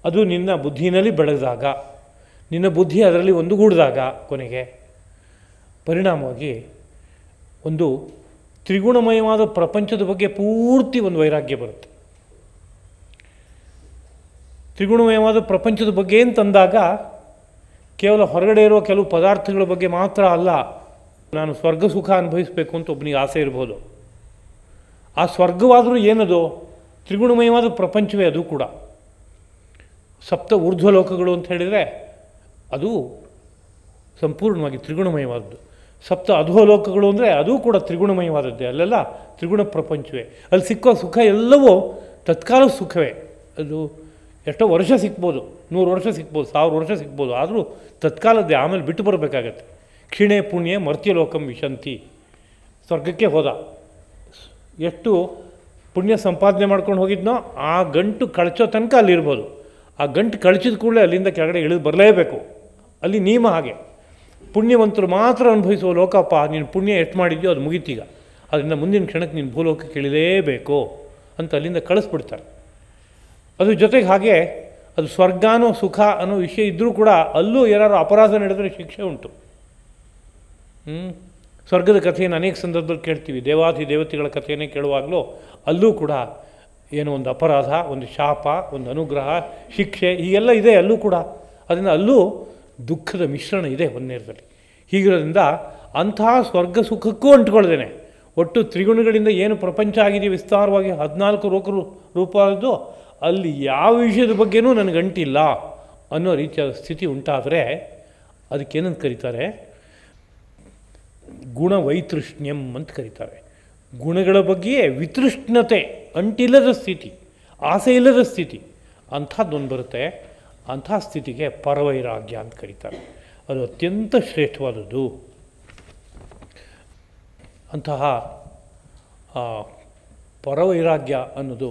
ಅದು ನಿನ್ನ ಬುದ್ಧಿನಲ್ಲಿ ಬೆಳೆದಾಗ, ನಿನ್ನ ಬುದ್ಧಿ ಅದರಲ್ಲಿ ಒಂದುಗೂಡಿದಾಗ ಕೊನೆಗೆ ಪರಿಣಾಮವಾಗಿ ಒಂದು ತ್ರಿಗುಣಮಯವಾದ ಪ್ರಪಂಚದ ಬಗ್ಗೆ ಪೂರ್ತಿ ಒಂದು ವೈರಾಗ್ಯ ಬರುತ್ತೆ. ತ್ರಿಗುಣಮಯವಾದ ಪ್ರಪಂಚದ ಬಗ್ಗೆ ಅಂತಂದಾಗ ಕೇವಲ ಹೊರಗಡೆ ಇರೋ ಕೆಲವು ಪದಾರ್ಥಗಳ ಬಗ್ಗೆ ಮಾತ್ರ ಅಲ್ಲ. ನಾನು ಸ್ವರ್ಗ ಸುಖ ಅನುಭವಿಸಬೇಕು ಅಂತ ಒಬ್ಬನಿಗೆ ಆಸೆ ಇರ್ಬೋದು. ಆ ಸ್ವರ್ಗವಾದರೂ ಏನದು? ತ್ರಿಗುಣಮಯವಾದ ಪ್ರಪಂಚವೇ ಅದು ಕೂಡ. ಸಪ್ತ ಊರ್ಧ್ವಲೋಕಗಳು ಅಂತ ಹೇಳಿದರೆ ಅದು ಸಂಪೂರ್ಣವಾಗಿ ತ್ರಿಗುಣಮಯವಾದದ್ದು. ಸಪ್ತ ಅಧೋಲೋಕಗಳು ಅಂದರೆ ಅದು ಕೂಡ ತ್ರಿಗುಣಮಯವಾದದ್ದೇ. ಅಲ್ಲೆಲ್ಲ ತ್ರಿಗುಣ ಪ್ರಪಂಚವೇ. ಅಲ್ಲಿ ಸಿಕ್ಕೋ ಸುಖ ಎಲ್ಲವೂ ತತ್ಕಾಲ ಸುಖವೇ. ಅದು ಎಷ್ಟೋ ವರ್ಷ ಸಿಗ್ಬೋದು, 100 ವರ್ಷ ಸಿಗ್ಬೋದು, 1000 ವರ್ಷ ಸಿಗ್ಬೋದು, ಆದರೂ ತತ್ಕಾಲದ್ದೇ, ಆಮೇಲೆ ಬಿಟ್ಟು ಬರಬೇಕಾಗತ್ತೆ. ಕ್ಷೀಣೆ ಪುಣ್ಯ ಮರ್ತ್ಯಲೋಕಂ ವಿಶಂತಿ. ಸ್ವರ್ಗಕ್ಕೆ ಹೋದ, ಎಷ್ಟು ಪುಣ್ಯ ಸಂಪಾದನೆ ಮಾಡ್ಕೊಂಡು ಹೋಗಿದ್ನೋ ಆ ಗಂಟು ಕಳಚೋ ತನಕ ಅಲ್ಲಿರ್ಬೋದು. ಆ ಗಂಟು ಕಳಚಿದ ಕೂಡಲೇ ಅಲ್ಲಿಂದ ಕೆಳಗಡೆ ಇಳಿದು ಬರಲೇಬೇಕು. ಅಲ್ಲಿ ನಿಯಮ ಹಾಗೆ. ಪುಣ್ಯವಂತರು ಮಾತ್ರ ಅನುಭವಿಸುವ ಲೋಕಪ್ಪ, ನೀನು ಪುಣ್ಯ ಎಷ್ಟು ಮಾಡಿದ್ಯೋ ಅದು ಮುಗೀತೀಗ, ಅದರಿಂದ ಮುಂದಿನ ಕ್ಷಣಕ್ಕೆ ನೀನು ಭೂಲೋಕಕ್ಕೆ ಇಳಿಲೇಬೇಕು ಅಂತ ಅಲ್ಲಿಂದ ಕಳಿಸ್ಬಿಡ್ತಾರೆ. ಅದ್ರ ಜೊತೆಗೆ ಹಾಗೆ ಅದು ಸ್ವರ್ಗಾನೋ ಸುಖ ಅನ್ನೋ ವಿಷಯ ಇದ್ದರೂ ಕೂಡ ಅಲ್ಲೂ ಏನಾದ್ರು ಅಪರಾಧ ನಡೆದರೆ ಶಿಕ್ಷೆ ಉಂಟು. ಸ್ವರ್ಗದ ಕಥೆಯನ್ನು ಅನೇಕ ಸಂದರ್ಭದಲ್ಲಿ ಕೇಳ್ತೀವಿ. ದೇವಾದಿ ದೇವತೆಗಳ ಕಥೆಯನ್ನೇ ಕೇಳುವಾಗಲೂ ಅಲ್ಲೂ ಕೂಡ ಏನೋ ಒಂದು ಅಪರಾಧ, ಒಂದು ಶಾಪ, ಒಂದು ಅನುಗ್ರಹ, ಶಿಕ್ಷೆ ಹೀಗೆಲ್ಲ ಇದೆ ಅಲ್ಲೂ ಕೂಡ. ಅದರಿಂದ ಅಲ್ಲೂ ದುಃಖದ ಮಿಶ್ರಣ ಇದೆ ಒಂದನೇರದಲ್ಲಿ. ಹೀಗಿರೋದ್ರಿಂದ ಅಂತಹ ಸ್ವರ್ಗ ಸುಖಕ್ಕೂ ಅಂಟ್ಕೊಳ್ದೇನೆ ಒಟ್ಟು ತ್ರಿಗುಣಗಳಿಂದ ಏನು ಪ್ರಪಂಚ ಆಗಿದೆ ವಿಸ್ತಾರವಾಗಿ 14 ರೂಪದ್ದು, ಅಲ್ಲಿ ಯಾವ ವಿಷಯದ ಬಗ್ಗೆನೂ ನನಗೆ ಅಂಟಿಲ್ಲ ಅನ್ನೋ ರೀತಿಯಾದ ಸ್ಥಿತಿ ಉಂಟಾದರೆ ಅದಕ್ಕೇನಂತ ಕರೀತಾರೆ? ಗುಣವೈತೃಷ್ಣ್ಯಂ ಅಂತ ಕರೀತಾರೆ. ಗುಣಗಳ ಬಗ್ಗೆಯೇ ವಿತೃಷ್ಣತೆ, ಅಂಟಿಲ್ಲದ ಸ್ಥಿತಿ, ಆಸೆ ಇಲ್ಲದ ಸ್ಥಿತಿ, ಅಂಥದ್ದೊಂದು ಬರುತ್ತೆ. ಅಂಥ ಸ್ಥಿತಿಗೆ ಪರವೈರಾಗ್ಯ ಅಂತ ಕರೀತಾರೆ. ಅದು ಅತ್ಯಂತ ಶ್ರೇಷ್ಠವಾದದ್ದು. ಅಂತಹ ಪರವೈರಾಗ್ಯ ಅನ್ನೋದು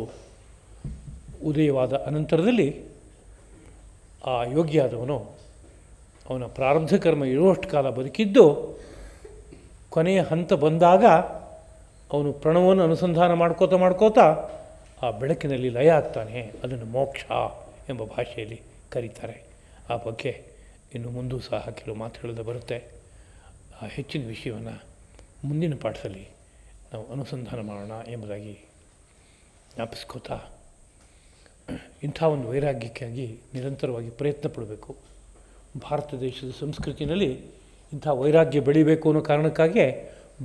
ಉದಯವಾದ ಅನಂತರದಲ್ಲಿ ಆ ಯೋಗಿಯಾದವನು ಅವನ ಪ್ರಾರಬ್ಧ ಕರ್ಮ ಇರುವಷ್ಟು ಕಾಲ ಬದುಕಿದ್ದು ಕೊನೆಯ ಹಂತ ಬಂದಾಗ ಅವನು ಪ್ರಣವವನ್ನು ಅನುಸಂಧಾನ ಮಾಡ್ಕೋತಾ ಆ ಬೆಳಕಿನಲ್ಲಿ ಲಯ ಆಗ್ತಾನೆ. ಅದನ್ನು ಮೋಕ್ಷ ಎಂಬ ಭಾಷೆಯಲ್ಲಿ ಕರೀತಾರೆ. ಆ ಬಗ್ಗೆ ಇನ್ನು ಮುಂದೂ ಸಹ ಕೆಲವು ಮಾತುಗಳಿಂದ ಬರುತ್ತೆ. ಆ ಹೆಚ್ಚಿನ ವಿಷಯವನ್ನು ಮುಂದಿನ ಪಾಠದಲ್ಲಿ ನಾವು ಅನುಸಂಧಾನ ಮಾಡೋಣ ಎಂಬುದಾಗಿ ಜ್ಞಾಪಿಸ್ಕೋತಾ, ಇಂಥ ಒಂದು ವೈರಾಗ್ಯಕ್ಕಾಗಿ ನಿರಂತರವಾಗಿ ಪ್ರಯತ್ನ ಪಡಬೇಕು. ಭಾರತ ದೇಶದ ಸಂಸ್ಕೃತಿಯಲ್ಲಿ ಇಂಥ ವೈರಾಗ್ಯ ಬೆಳಿಬೇಕು ಅನ್ನೋ ಕಾರಣಕ್ಕಾಗಿ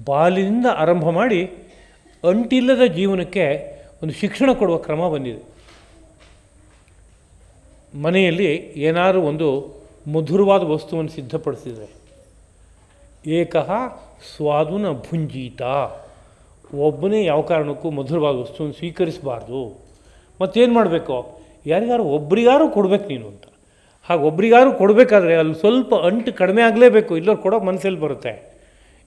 ಬಾಲ್ಯದಿಂದ ಆರಂಭ ಮಾಡಿ ಅಂಟಿಲ್ಲದ ಜೀವನಕ್ಕೆ ಒಂದು ಶಿಕ್ಷಣ ಕೊಡುವ ಕ್ರಮ ಬಂದಿದೆ. ಮನೆಯಲ್ಲಿ ಏನಾದರೂ ಒಂದು ಮಧುರವಾದ ವಸ್ತುವನ್ನು ಸಿದ್ಧಪಡಿಸಿದರೆ ಏಕಃ ಸ್ವಾದುನ ಭುಂಜೀತ, ಒಬ್ಬನೇ ಯಾವ ಕಾರಣಕ್ಕೂ ಮಧುರವಾದ ವಸ್ತುವನ್ನು ಸ್ವೀಕರಿಸಬಾರ್ದು. ಮತ್ತೇನು ಮಾಡಬೇಕು? ಯಾರಿಗಾರು ಒಬ್ರಿಗಾರು ಕೊಡಬೇಕು ನೀನು ಅಂತ. ಹಾಗೆ ಒಬ್ರಿಗಾರು ಕೊಡಬೇಕಾದ್ರೆ ಅಲ್ಲಿ ಸ್ವಲ್ಪ ಅಂಟು ಕಡಿಮೆ ಆಗಲೇಬೇಕು, ಇಲ್ಲವ್ರು ಕೊಡೋ ಮನಸ್ಸಲ್ಲಿ ಬರುತ್ತೆ.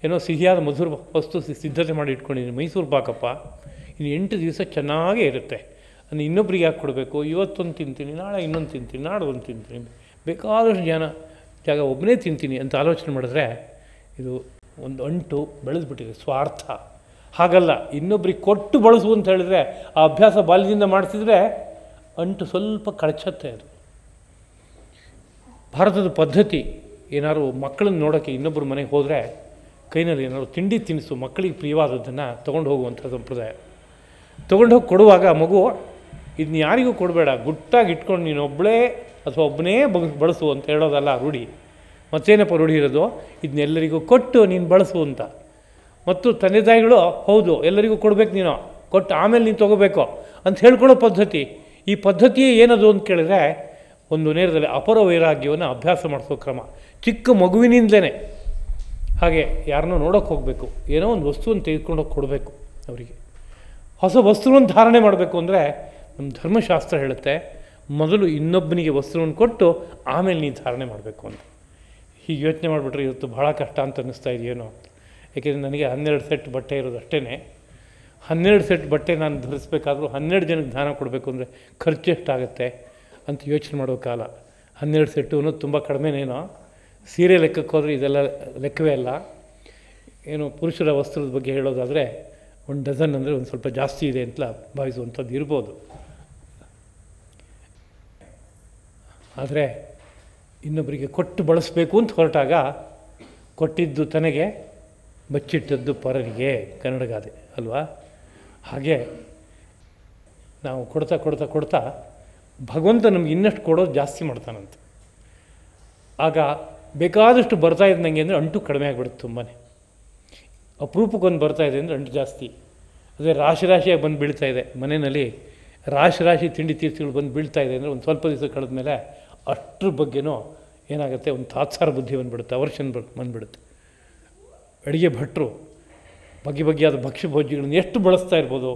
ಏನೋ ಸಿಹಿಯಾದ ಮಧುರ ವಸ್ತು ಸಿದ್ಧತೆ ಮಾಡಿ ಇಟ್ಕೊಂಡಿದ್ದೀನಿ, ಮೈಸೂರು ಪಾಕಪ್ಪ, ಇನ್ನು 8 ದಿವಸ ಚೆನ್ನಾಗೇ ಇರುತ್ತೆ, ನಾನು ಇನ್ನೊಬ್ರಿಗೆ ಯಾಕೆ ಕೊಡಬೇಕು? ಇವತ್ತೊಂದು ತಿಂತೀನಿ, ನಾಳೆ ಇನ್ನೊಂದು ತಿಂತೀನಿ, ನಾಳೆ ಒಂದು ತಿಂತೀನಿ, ಬೇಕಾದಷ್ಟು ಜಾಗ ಒಬ್ಬನೇ ತಿಂತೀನಿ ಅಂತ ಆಲೋಚನೆ ಮಾಡಿದ್ರೆ ಇದು ಒಂದು ಅಂಟು ಬೆಳೆದ್ಬಿಟ್ಟಿದೆ, ಸ್ವಾರ್ಥ. ಹಾಗಲ್ಲ, ಇನ್ನೊಬ್ರಿಗೆ ಕೊಟ್ಟು ಬಳಸು ಅಂತ ಹೇಳಿದ್ರೆ ಆ ಅಭ್ಯಾಸ ಬಾಲ್ಯದಿಂದ ಮಾಡಿಸಿದ್ರೆ ಅಂಟು ಸ್ವಲ್ಪ ಕಳಚತ್ತೆ. ಅದು ಭಾರತದ ಪದ್ಧತಿ. ಏನಾದ್ರು ಮಕ್ಕಳನ್ನ ನೋಡೋಕ್ಕೆ ಇನ್ನೊಬ್ಬರು ಮನೆಗೆ ಹೋದರೆ ಕೈನಲ್ಲಿ ಏನಾದ್ರು ತಿಂಡಿ ತಿನಿಸು ಮಕ್ಕಳಿಗೆ ಪ್ರಿಯವಾದದ್ದನ್ನು ತೊಗೊಂಡು ಹೋಗುವಂಥ ಸಂಪ್ರದಾಯ. ತೊಗೊಂಡು ಹೋಗಿ ಕೊಡುವಾಗ ಮಗು ಇದನ್ನ ಯಾರಿಗೂ ಕೊಡಬೇಡ, ಗುಟ್ಟಾಗಿ ಇಟ್ಕೊಂಡು ನೀನು ಒಬ್ಬಳೇ ಅಥವಾ ಒಬ್ಬನೇ ಬಳಸು ಅಂತ ಹೇಳೋದಲ್ಲ ರೂಢಿ. ಮತ್ತೇನಪ್ಪ ರೂಢಿ ಇರೋದು? ಇದನ್ನೆಲ್ಲರಿಗೂ ಕೊಟ್ಟು ನೀನು ಬಳಸು ಅಂತ. ಮತ್ತು ತಂದೆ ತಾಯಿಗಳು ಹೌದು ಎಲ್ಲರಿಗೂ ಕೊಡಬೇಕು, ನೀನು ಕೊಟ್ಟು ಆಮೇಲೆ ನೀನು ತೊಗೋಬೇಕು ಅಂತ ಹೇಳ್ಕೊಳ್ಳೋ ಪದ್ಧತಿ. ಈ ಪದ್ಧತಿಯೇ ಏನದು ಅಂತ ಕೇಳಿದ್ರೆ ಒಂದು ನೇರದಲ್ಲಿ ಅಪರ ವೈರಾಗ್ಯವನ್ನು ಅಭ್ಯಾಸ ಮಾಡಿಸೋ ಕ್ರಮ. ಚಿಕ್ಕ ಮಗುವಿನಿಂದಲೇ ಹಾಗೆ ಯಾರನ್ನೂ ನೋಡೋಕ್ಕೆ ಹೋಗಬೇಕು, ಏನೋ ಒಂದು ವಸ್ತುವನ್ನು ತೆಗೆದುಕೊಂಡೋಗಿ ಕೊಡಬೇಕು ಅವರಿಗೆ. ಹೊಸ ವಸ್ತುವನ್ನು ಧಾರಣೆ ಮಾಡಬೇಕು ಅಂದರೆ ನಮ್ಮ ಧರ್ಮಶಾಸ್ತ್ರ ಹೇಳುತ್ತೆ, ಮೊದಲು ಇನ್ನೊಬ್ಬನಿಗೆ ವಸ್ತುವನ್ನು ಕೊಟ್ಟು ಆಮೇಲೆ ನೀನು ಧಾರಣೆ ಮಾಡಬೇಕು ಅಂತ. ಹೀಗೆ ಯೋಚನೆ ಮಾಡಿಬಿಟ್ರೆ ಇವತ್ತು ಭಾಳ ಕಷ್ಟ ಅಂತ ಅನ್ನಿಸ್ತಾ ಇದೆಯೇನೋ. ಏಕೆಂದರೆ ನನಗೆ 12 ಸೆಟ್ ಬಟ್ಟೆ ಇರೋದು ಅಷ್ಟೇ. 12 ಸೆಟ್ ಬಟ್ಟೆ ನಾನು ಧರಿಸ್ಬೇಕಾದ್ರೂ 12 ಜನಕ್ಕೆ ದಾನ ಕೊಡಬೇಕು ಅಂದರೆ ಖರ್ಚು ಎಷ್ಟಾಗುತ್ತೆ ಅಂತ ಯೋಚನೆ ಮಾಡೋ ಕಾಲ. 12 ಸೆಟ್ಟು ಅನ್ನೋದು ತುಂಬ ಕಡಿಮೆನೇನೋ. ಸೀರೆ ಲೆಕ್ಕಕ್ಕೆ ಹೋದರೆ ಇದೆಲ್ಲ ಲೆಕ್ಕವೇ ಅಲ್ಲ. ಏನು ಪುರುಷರ ವಸ್ತ್ರದ ಬಗ್ಗೆ ಹೇಳೋದಾದರೆ 1 ಡಜನ್ ಅಂದರೆ ಒಂದು ಸ್ವಲ್ಪ ಜಾಸ್ತಿ ಇದೆ ಅಂತ ಭಾವಿಸುವಂಥದ್ದು ಇರ್ಬೋದು. ಆದರೆ ಇನ್ನೊಬ್ಬರಿಗೆ ಕೊಟ್ಟು ಬಳಸಬೇಕು ಅಂತ ಹೊರಟಾಗ ಕೊಟ್ಟಿದ್ದು ತನಗೆ ಬಚ್ಚಿಟ್ಟದ್ದು ಪರರಿಗೆ, ಕನ್ನಡಗಾದೆ ಅಲ್ವಾ? ಹಾಗೆ ನಾವು ಕೊಡ್ತಾ ಕೊಡ್ತಾ ಕೊಡ್ತಾ ಭಗವಂತ ನಮ್ಗೆ ಇನ್ನಷ್ಟು ಕೊಡೋದು ಜಾಸ್ತಿ ಮಾಡ್ತಾನಂತೆ. ಆಗ ಬೇಕಾದಷ್ಟು ಬರ್ತಾ ಇದೆ ನನಗೆ ಅಂದರೆ ಅಂಟು ಕಡಿಮೆ ಆಗಿಬಿಡುತ್ತೆ. ತುಂಬಾ ಅಪರೂಪಕ್ಕೊಂದು ಬರ್ತಾಯಿದೆ ಅಂದರೆ ಅಂಟು ಜಾಸ್ತಿ. ಅದೇ ರಾಶಿ ರಾಶಿಯಾಗಿ ಬಂದು ಬೀಳ್ತಾ ಇದೆ ಮನೆಯಲ್ಲಿ, ರಾಶಿ ತಿಂಡಿ ತೀರ್ಥಗಳು ಬಂದು ಬೀಳ್ತಾ ಇದೆ ಅಂದರೆ ಒಂದು ಸ್ವಲ್ಪ ದಿವಸ ಕಳೆದ ಮೇಲೆ ಅಷ್ಟ್ರ ಬಗ್ಗೆನೂ ಏನಾಗುತ್ತೆ, ಒಂದು ತಾತ್ಸಾರ ಬುದ್ಧಿ ಬಂದುಬಿಡುತ್ತೆ, ಅವರ್ಷನ್ ಬಂದುಬಿಡುತ್ತೆ. ಅಡುಗೆ ಭಟ್ರು ಬಗೆಯಾದ ಭಕ್ಷ್ಯ ಭೋಜ್ಯಗಳನ್ನು ಎಷ್ಟು ಬಳಸ್ತಾ ಇರ್ಬೋದು.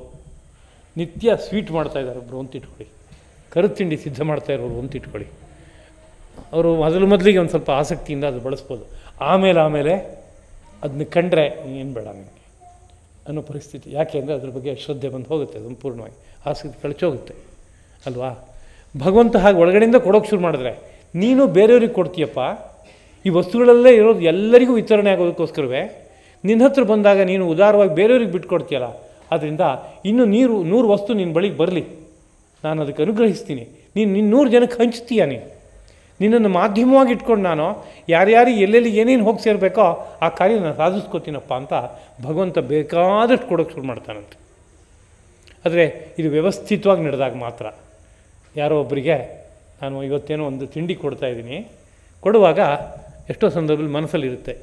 ನಿತ್ಯ ಸ್ವೀಟ್ ಮಾಡ್ತಾಯಿದ್ದಾರೆ ಒಬ್ಬರು ಅಂತ ಇಟ್ಕೊಳ್ಳಿ, ಕರು ತಿಂಡಿ ಸಿದ್ಧ ಮಾಡ್ತಾ ಇರೋರು ಅಂತ ಇಟ್ಕೊಳ್ಳಿ. ಅವರು ಮೊದಲಿಗೆ ಒಂದು ಸ್ವಲ್ಪ ಆಸಕ್ತಿಯಿಂದ ಅದು ಬಳಸ್ಬೋದು. ಆಮೇಲೆ ಅದನ್ನ ಕಂಡ್ರೆ ಏನು ಬೇಡ ನನಗೆ ಅನ್ನೋ ಪರಿಸ್ಥಿತಿ. ಯಾಕೆ ಅಂದರೆ ಅದ್ರ ಬಗ್ಗೆ ಶ್ರದ್ಧೆ ಬಂದು ಹೋಗುತ್ತೆ, ಸಂಪೂರ್ಣವಾಗಿ ಆಸಕ್ತಿ ಕಳಚೋಗುತ್ತೆ ಅಲ್ವಾ. ಭಗವಂತ ಹಾಗೆ ಒಳಗಡೆಯಿಂದ ಕೊಡೋಕ್ಕೆ ಶುರು ಮಾಡಿದ್ರೆ ನೀನು ಬೇರೆಯವ್ರಿಗೆ ಕೊಡ್ತೀಯಪ್ಪ. ಈ ವಸ್ತುಗಳಲ್ಲೇ ಇರೋದು ಎಲ್ಲರಿಗೂ ವಿತರಣೆ ಆಗೋದಕ್ಕೋಸ್ಕರವೇ ನಿನ್ನ ಹತ್ರ ಬಂದಾಗ ನೀನು ಉದಾರವಾಗಿ ಬೇರೆಯವ್ರಿಗೆ ಬಿಟ್ಕೊಡ್ತೀಯಲ್ಲ. ಆದ್ದರಿಂದ ಇನ್ನು 100 ವಸ್ತು ನಿನ್ನ ಬಳಿಗೆ ಬರಲಿ, ನಾನು ಅದಕ್ಕೆ ಅನುಗ್ರಹಿಸ್ತೀನಿ. ನೀನು 100 ಜನಕ್ಕೆ ಹಂಚ್ತೀಯ. ನಿನ್ನನ್ನು ಮಾಧ್ಯಮವಾಗಿ ಇಟ್ಕೊಂಡು ನಾನು ಯಾರ್ಯಾರಿಗೆ ಎಲ್ಲೆಲ್ಲಿ ಏನೇನು ಹೋಗಿ ಸೇರಬೇಕೋ ಆ ಕಾರ್ಯ ನಾನು ಸಾಧಿಸ್ಕೋತೀನಪ್ಪ ಅಂತ ಭಗವಂತ ಬೇಕಾದಷ್ಟು ಕೊಡೋಕ್ಕೆ ಶುರು ಮಾಡ್ತಾನಂತೆ. ಆದರೆ ಇದು ವ್ಯವಸ್ಥಿತವಾಗಿ ನಡೆದಾಗ ಮಾತ್ರ. ಯಾರೋ ಒಬ್ಬರಿಗೆ ನಾನು ಇವತ್ತೇನೋ ಒಂದು ತಿಂಡಿ ಕೊಡ್ತಾಯಿದ್ದೀನಿ, ಕೊಡುವಾಗ ಎಷ್ಟೋ ಸಂದರ್ಭದಲ್ಲಿ ಮನಸ್ಸಲ್ಲಿರುತ್ತೆ,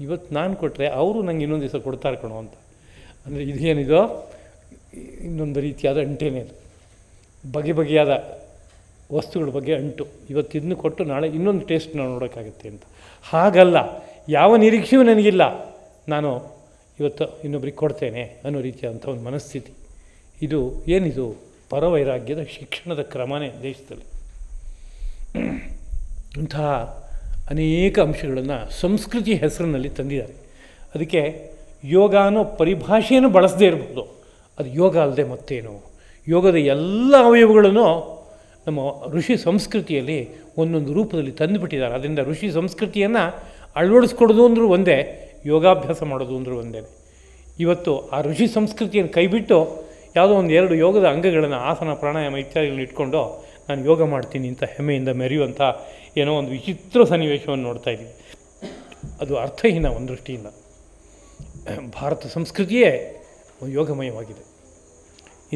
ಇವತ್ತು ನಾನು ಕೊಟ್ಟರೆ ಅವರು ನಂಗೆ ಇನ್ನೊಂದು ದಿವಸ ಕೊಡ್ತಾರೆ ಕಣೋ ಅಂತ. ಅಂದರೆ ಇದೇನಿದೋ ಇನ್ನೊಂದು ರೀತಿಯಾದ ಅಂಟೇನೆ ಅದು, ಬಗೆಯಾದ ವಸ್ತುಗಳ ಬಗ್ಗೆ ಅಂಟು. ಇವತ್ತು ಇದನ್ನು ಕೊಟ್ಟು ನಾಳೆ ಇನ್ನೊಂದು ಟೇಸ್ಟ್ ನಾವು ನೋಡೋಕ್ಕಾಗುತ್ತೆ ಅಂತ. ಹಾಗಲ್ಲ, ಯಾವ ನಿರೀಕ್ಷೆಯೂ ನನಗಿಲ್ಲ, ನಾನು ಇವತ್ತು ಇನ್ನೊಬ್ರಿಗೆ ಕೊಡ್ತೇನೆ ಅನ್ನೋ ರೀತಿಯಾದಂಥ ಒಂದು ಮನಸ್ಥಿತಿ. ಇದು ಏನಿದು ಪರವೈರಾಗ್ಯದ ಶಿಕ್ಷಣದ ಕ್ರಮನೇ ದೇಶದಲ್ಲಿ. ಇಂತಹ ಅನೇಕ ಅಂಶಗಳನ್ನು ಸಂಸ್ಕೃತಿ ಹೆಸರಿನಲ್ಲಿ ತಂದಿದ್ದಾರೆ. ಅದಕ್ಕೆ ಯೋಗ ಅನ್ನೋ ಪರಿಭಾಷೆಯನ್ನು ಬಳಸದೇ ಇರ್ಬೋದು. ಅದು ಯೋಗ ಅಲ್ಲದೆ ಮತ್ತೇನು. ಯೋಗದ ಎಲ್ಲ ಅವಯವಗಳನ್ನು ನಮ್ಮ ಋಷಿ ಸಂಸ್ಕೃತಿಯಲ್ಲಿ ಒಂದೊಂದು ರೂಪದಲ್ಲಿ ತಂದುಬಿಟ್ಟಿದ್ದಾರೆ. ಅದರಿಂದ ಋಷಿ ಸಂಸ್ಕೃತಿಯನ್ನು ಅಳವಡಿಸ್ಕೊಡೋದು ಅಂದರೂ ಒಂದೇ, ಯೋಗಾಭ್ಯಾಸ ಮಾಡೋದು ಅಂದರೂ ಒಂದೇ. ಇವತ್ತು ಆ ಋಷಿ ಸಂಸ್ಕೃತಿಯನ್ನು ಕೈಬಿಟ್ಟು ಯಾವುದೋ 1-2 ಯೋಗದ ಅಂಗಗಳನ್ನು, ಆಸನ, ಪ್ರಾಣಾಯಾಮ ಇತ್ಯಾದಿಗಳನ್ನ ಇಟ್ಕೊಂಡು ನಾನು ಯೋಗ ಮಾಡ್ತೀನಿ ಅಂತ ಹೆಮ್ಮೆಯಿಂದ ಮೆರೆಯುವಂಥ ಏನೋ ಒಂದು ವಿಚಿತ್ರ ಸನ್ನಿವೇಶವನ್ನು ನೋಡ್ತಾಯಿದ್ದೀವಿ. ಅದು ಅರ್ಥಹೀನ ಒಂದು ದೃಷ್ಟಿಯಿಂದ. ಭಾರತ ಸಂಸ್ಕೃತಿಯೇ ಯೋಗಮಯವಾಗಿದೆ.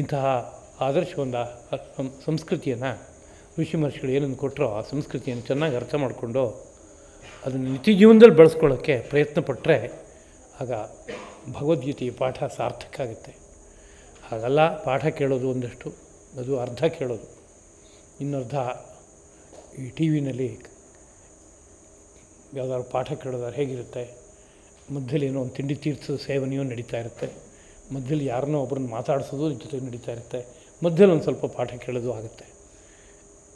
ಇಂತಹ ಆದರ್ಶವಂತ ಸಂಸ್ಕೃತಿಯನ್ನು ಋಷಿ ಮಹರ್ಷಿಗಳು ಏನನ್ನು ಕೊಟ್ಟರೋ ಆ ಸಂಸ್ಕೃತಿಯನ್ನು ಚೆನ್ನಾಗಿ ಅರ್ಥ ಮಾಡಿಕೊಂಡು ಅದನ್ನು ನಿತ್ಯ ಜೀವನದಲ್ಲಿ ಬಳಸ್ಕೊಳ್ಳೋಕ್ಕೆ ಪ್ರಯತ್ನ ಪಟ್ಟರೆ ಆಗ ಭಗವದ್ಗೀತೆಯ ಪಾಠ ಸಾರ್ಥಕ ಆಗುತ್ತೆ. ಹಾಗಲ್ಲ, ಪಾಠ ಕೇಳೋದು ಒಂದಷ್ಟು, ಅದು ಅರ್ಧ ಕೇಳೋದು, ಇನ್ನರ್ಧ ಈ ಟಿ ವಿನಲ್ಲಿ ಯಾವುದಾದ್ರು ಪಾಠ ಕೇಳೋದಾದ್ರೆ ಹೇಗಿರುತ್ತೆ, ಮಧ್ಯದಲ್ಲಿ ಏನೋ ಒಂದು ತಿಂಡಿ ತೀರ್ಥದ ಸೇವನೆಯೂ ನಡೀತಾ ಇರುತ್ತೆ, ಮಧ್ಯದಲ್ಲಿ ಯಾರನ್ನೋ ಒಬ್ಬರನ್ನ ಮಾತಾಡಿಸೋದು ಜೊತೆಗೆ ನಡೀತಾ ಇರುತ್ತೆ, ಮಧ್ಯದಲ್ಲಿ ಒಂದು ಸ್ವಲ್ಪ ಪಾಠ ಕೇಳೋದು ಆಗುತ್ತೆ.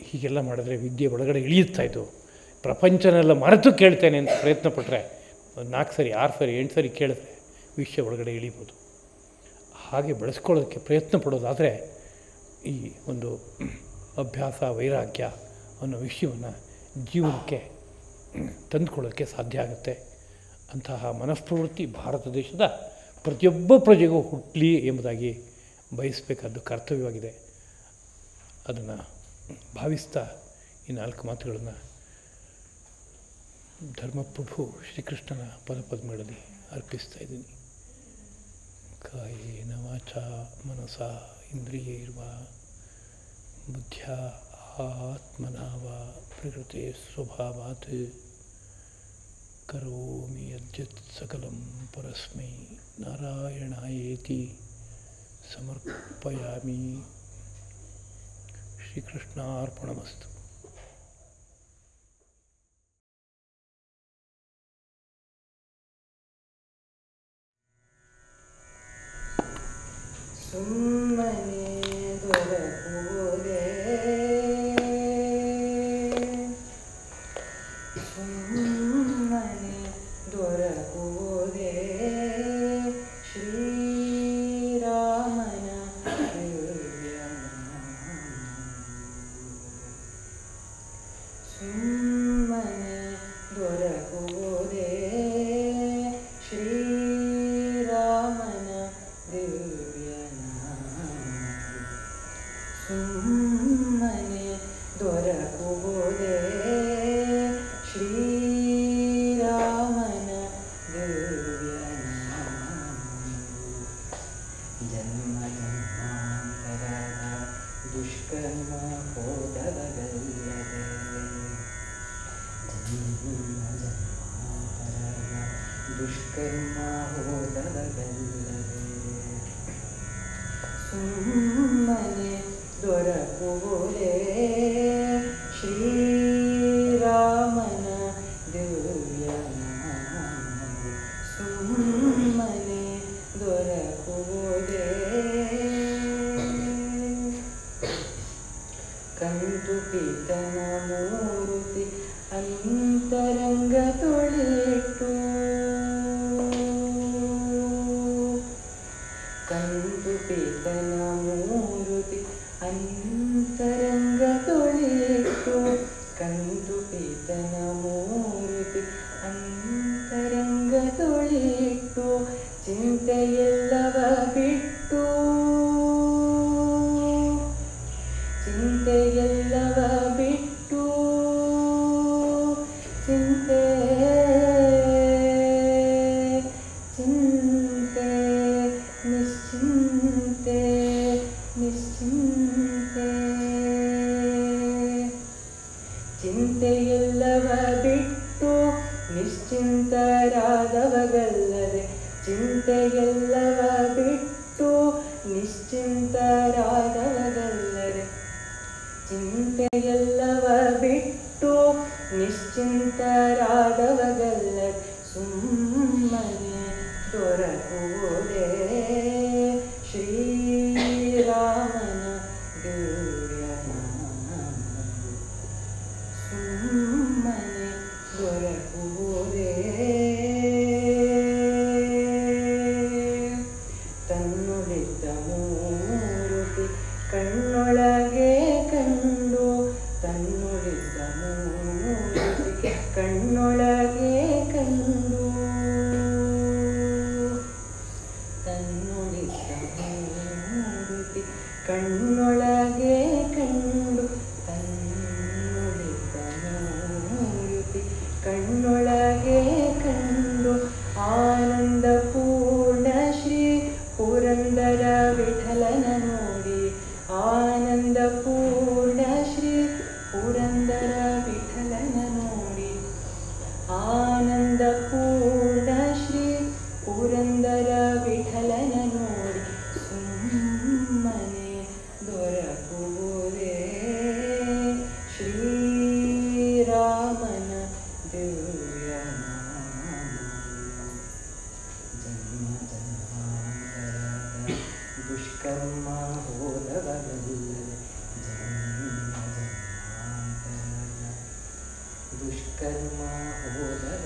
ಹೀಗೆಲ್ಲ ಮಾಡಿದ್ರೆ ವಿದ್ಯೆ ಒಳಗಡೆ ಇಳಿಯುತ್ತಾಯಿತು. ಪ್ರಪಂಚನೆಲ್ಲ ಮರೆತು ಕೇಳ್ತೇನೆ ಅಂತ ಪ್ರಯತ್ನ ಪಟ್ಟರೆ 4 ಸರಿ 6 ಸರಿ 8 ಸರಿ ಕೇಳಿದ್ರೆ ವಿಷಯ ಒಳಗಡೆ ಇಳಿಬೋದು. ಹಾಗೆ ಬೆಳೆಸ್ಕೊಳ್ಳೋದಕ್ಕೆ ಪ್ರಯತ್ನ ಪಡೋದಾದರೆ ಈ ಒಂದು ಅಭ್ಯಾಸ, ವೈರಾಗ್ಯ ಅನ್ನೋ ವಿಷಯವನ್ನು ಜೀವನಕ್ಕೆ ತಂದುಕೊಳ್ಳೋಕ್ಕೆ ಸಾಧ್ಯ ಆಗುತ್ತೆ. ಅಂತಹ ಮನಃಪ್ರವೃತ್ತಿ ಭಾರತ ದೇಶದ ಪ್ರತಿಯೊಬ್ಬ ಪ್ರಜೆಗೂ ಹುಟ್ಟಲಿ ಎಂಬುದಾಗಿ ಬಯಸಬೇಕಾದ್ದು ಕರ್ತವ್ಯವಾಗಿದೆ. ಅದನ್ನು ಭಾವಿಸ್ತಾ ಈ 4 ಮಾತುಗಳನ್ನು ಧರ್ಮಪ್ರಭು ಶ್ರೀಕೃಷ್ಣನ ಪದಪದ್ಮಗಳಲ್ಲಿ ಅರ್ಪಿಸ್ತಾ ಇದ್ದೀನಿ. ಕಾಯೇನ ವಾಚಾ ಮನಸಾ ಇಂದ್ರಿಯೈರ್ವಾ ಬುದ್ಧ್ಯಾ ಆತ್ಮನಾ ವಾ ಪ್ರಕೃತೆ ಸ್ವಭಾವಾತ್ ಕರೋಮಿ ಯದ್ಯತ್ ಸಕಲಂ ಪರಸ್ಮೈ ನಾರಾಯಣಾಯೇತಿ ಸಮರ್ಪಯಾಮಿ. ಶ್ರೀಕೃಷ್ಣಾರ್ಪಣಮಸ್ತು. ಸುಮ್ಮನೆ ದೊರಕುವುದೇ ಸುಮ್ಮನೆ ದೊರಕುವುದೇ ಶ್ರೀರಾಮನ ದಿವ್ಯ ಸುಮ್ಮನೆ ದೊರಕುವುದೇ ಶ್ರೀರಾಮನ ದಿವ್ಯ ಸುಮ್ಮನೆ ದೊರಕುವುದೇ ಶ್ರೀರಾಮನ ದಿವ್ಯ ಜನ್ಮ ಜನ್ಮಾಂತರದ ದುಷ್ಕರ್ಮ ಹೋದವಗಲ್ಲದೆ ಜನ್ಮ ಜನ್ಮಾಂತರದ ದುಷ್ಕರ್ಮ ಹೋದವಗಲ್ಲದೆ ಸುಮ್ಮನೆ ದೊರಕುವುದೇ ಶ್ರೀರಾಮನ ದಿವ್ಯ ಸುಮ್ಮನೆ ದೊರಕುವುದೇ ಕಂದು ಪಿತನ ಮೂರ್ತಿ ಕಂದು ಪೀತನ ಮೂರುತಿ ಅಂತರಂಗ ತೊಳೆಯಿತು ಕಂದು ಪೀತನ ಮೂರುತಿ ಅಂತರಂಗ ತೊಳೆಯಿಟ್ಟು ಚಿಂತೆಯೆಲ್ಲವ ಬಿಟ್ಟು ಚಿಂತೆಯೆಲ್ಲವ ಬಿಟ್ಟು ಚಿಂತೆ ಚಿಂತೆ ನಿಶ್ಚಿಂತೆ ನಿಶ್ಚಿಂತೆ ಚಿಂತೆಯೆಲ್ಲವ ಬಿಟ್ಟು ನಿಶ್ಚಿಂತರಾದವಗಲ್ಲದೆ ಚಿಂತೆಯೆಲ್ಲವ ಬಿಟ್ಟು ನಿಶ್ಚಿಂತರಾದವಗಲ್ಲದೆ ಚಿಂತೆಯೆಲ್ಲವ ಬಿಟ್ಟು ನಿಶ್ಚಿಂತರಾದವಗಲ್ಲದೆ ಸುಮ್ಮನೆ ದೊರಕುವುದೇ ಶ್ರೀರಾಮನ ದಿವ್ಯನಾಮ ಸುಮ್ಮನೆ ದೊರಕುವುದೇ ತನ್ನುಳಿದ ಮೂರುತಿ ಕಣ್ಣೊಳಗೆ ಕಂಡು ತನ್ನುಳಿದ ಮೂರುತಿ ಕಣ್ಣೊಳಗೆ ಕಂಡು ತನ್ನುಳಿದ ಮೂರುತಿ ಕಣ್ಣೊಳಗೆ ಕಂಡು ತನ್ನುಳಿದ ಮೂರುತಿ ಕಣ್ಣೊಳಗೆ ಕಂಡು ಆನಂದ ಪೂರ್ಣ ಶ್ರೀ ಪುರಂದರ ವಿಠಲನ ನೋಡಿ ಆನಂದ ಪೂರ್ಣ ಶ್ರೀ ಪುರಂದರ ವಿಠಲನ ನೋಡಿ ಆನಂದ ಪೂರ್ಣ ಶ್ರೀ ಪುರಂದರ ವಿಠಲನ ನೋಡಿ ಸುಮ್ಮನೆ ದೊರಕುವುದೇ ಶ್ರೀರಾಮನ ದಿವ್ಯನಾಮ ಜನ್ಮ ಜನ್ಮಾಂತರದ ದುಷ್ಕರ್ಮ ಹೋದವಗಲ್ಲದೆ ಜನ್ಮ ಜನ್ಮಾಂತರದ ದುಷ್ಕರ್ಮ ಹೋದವ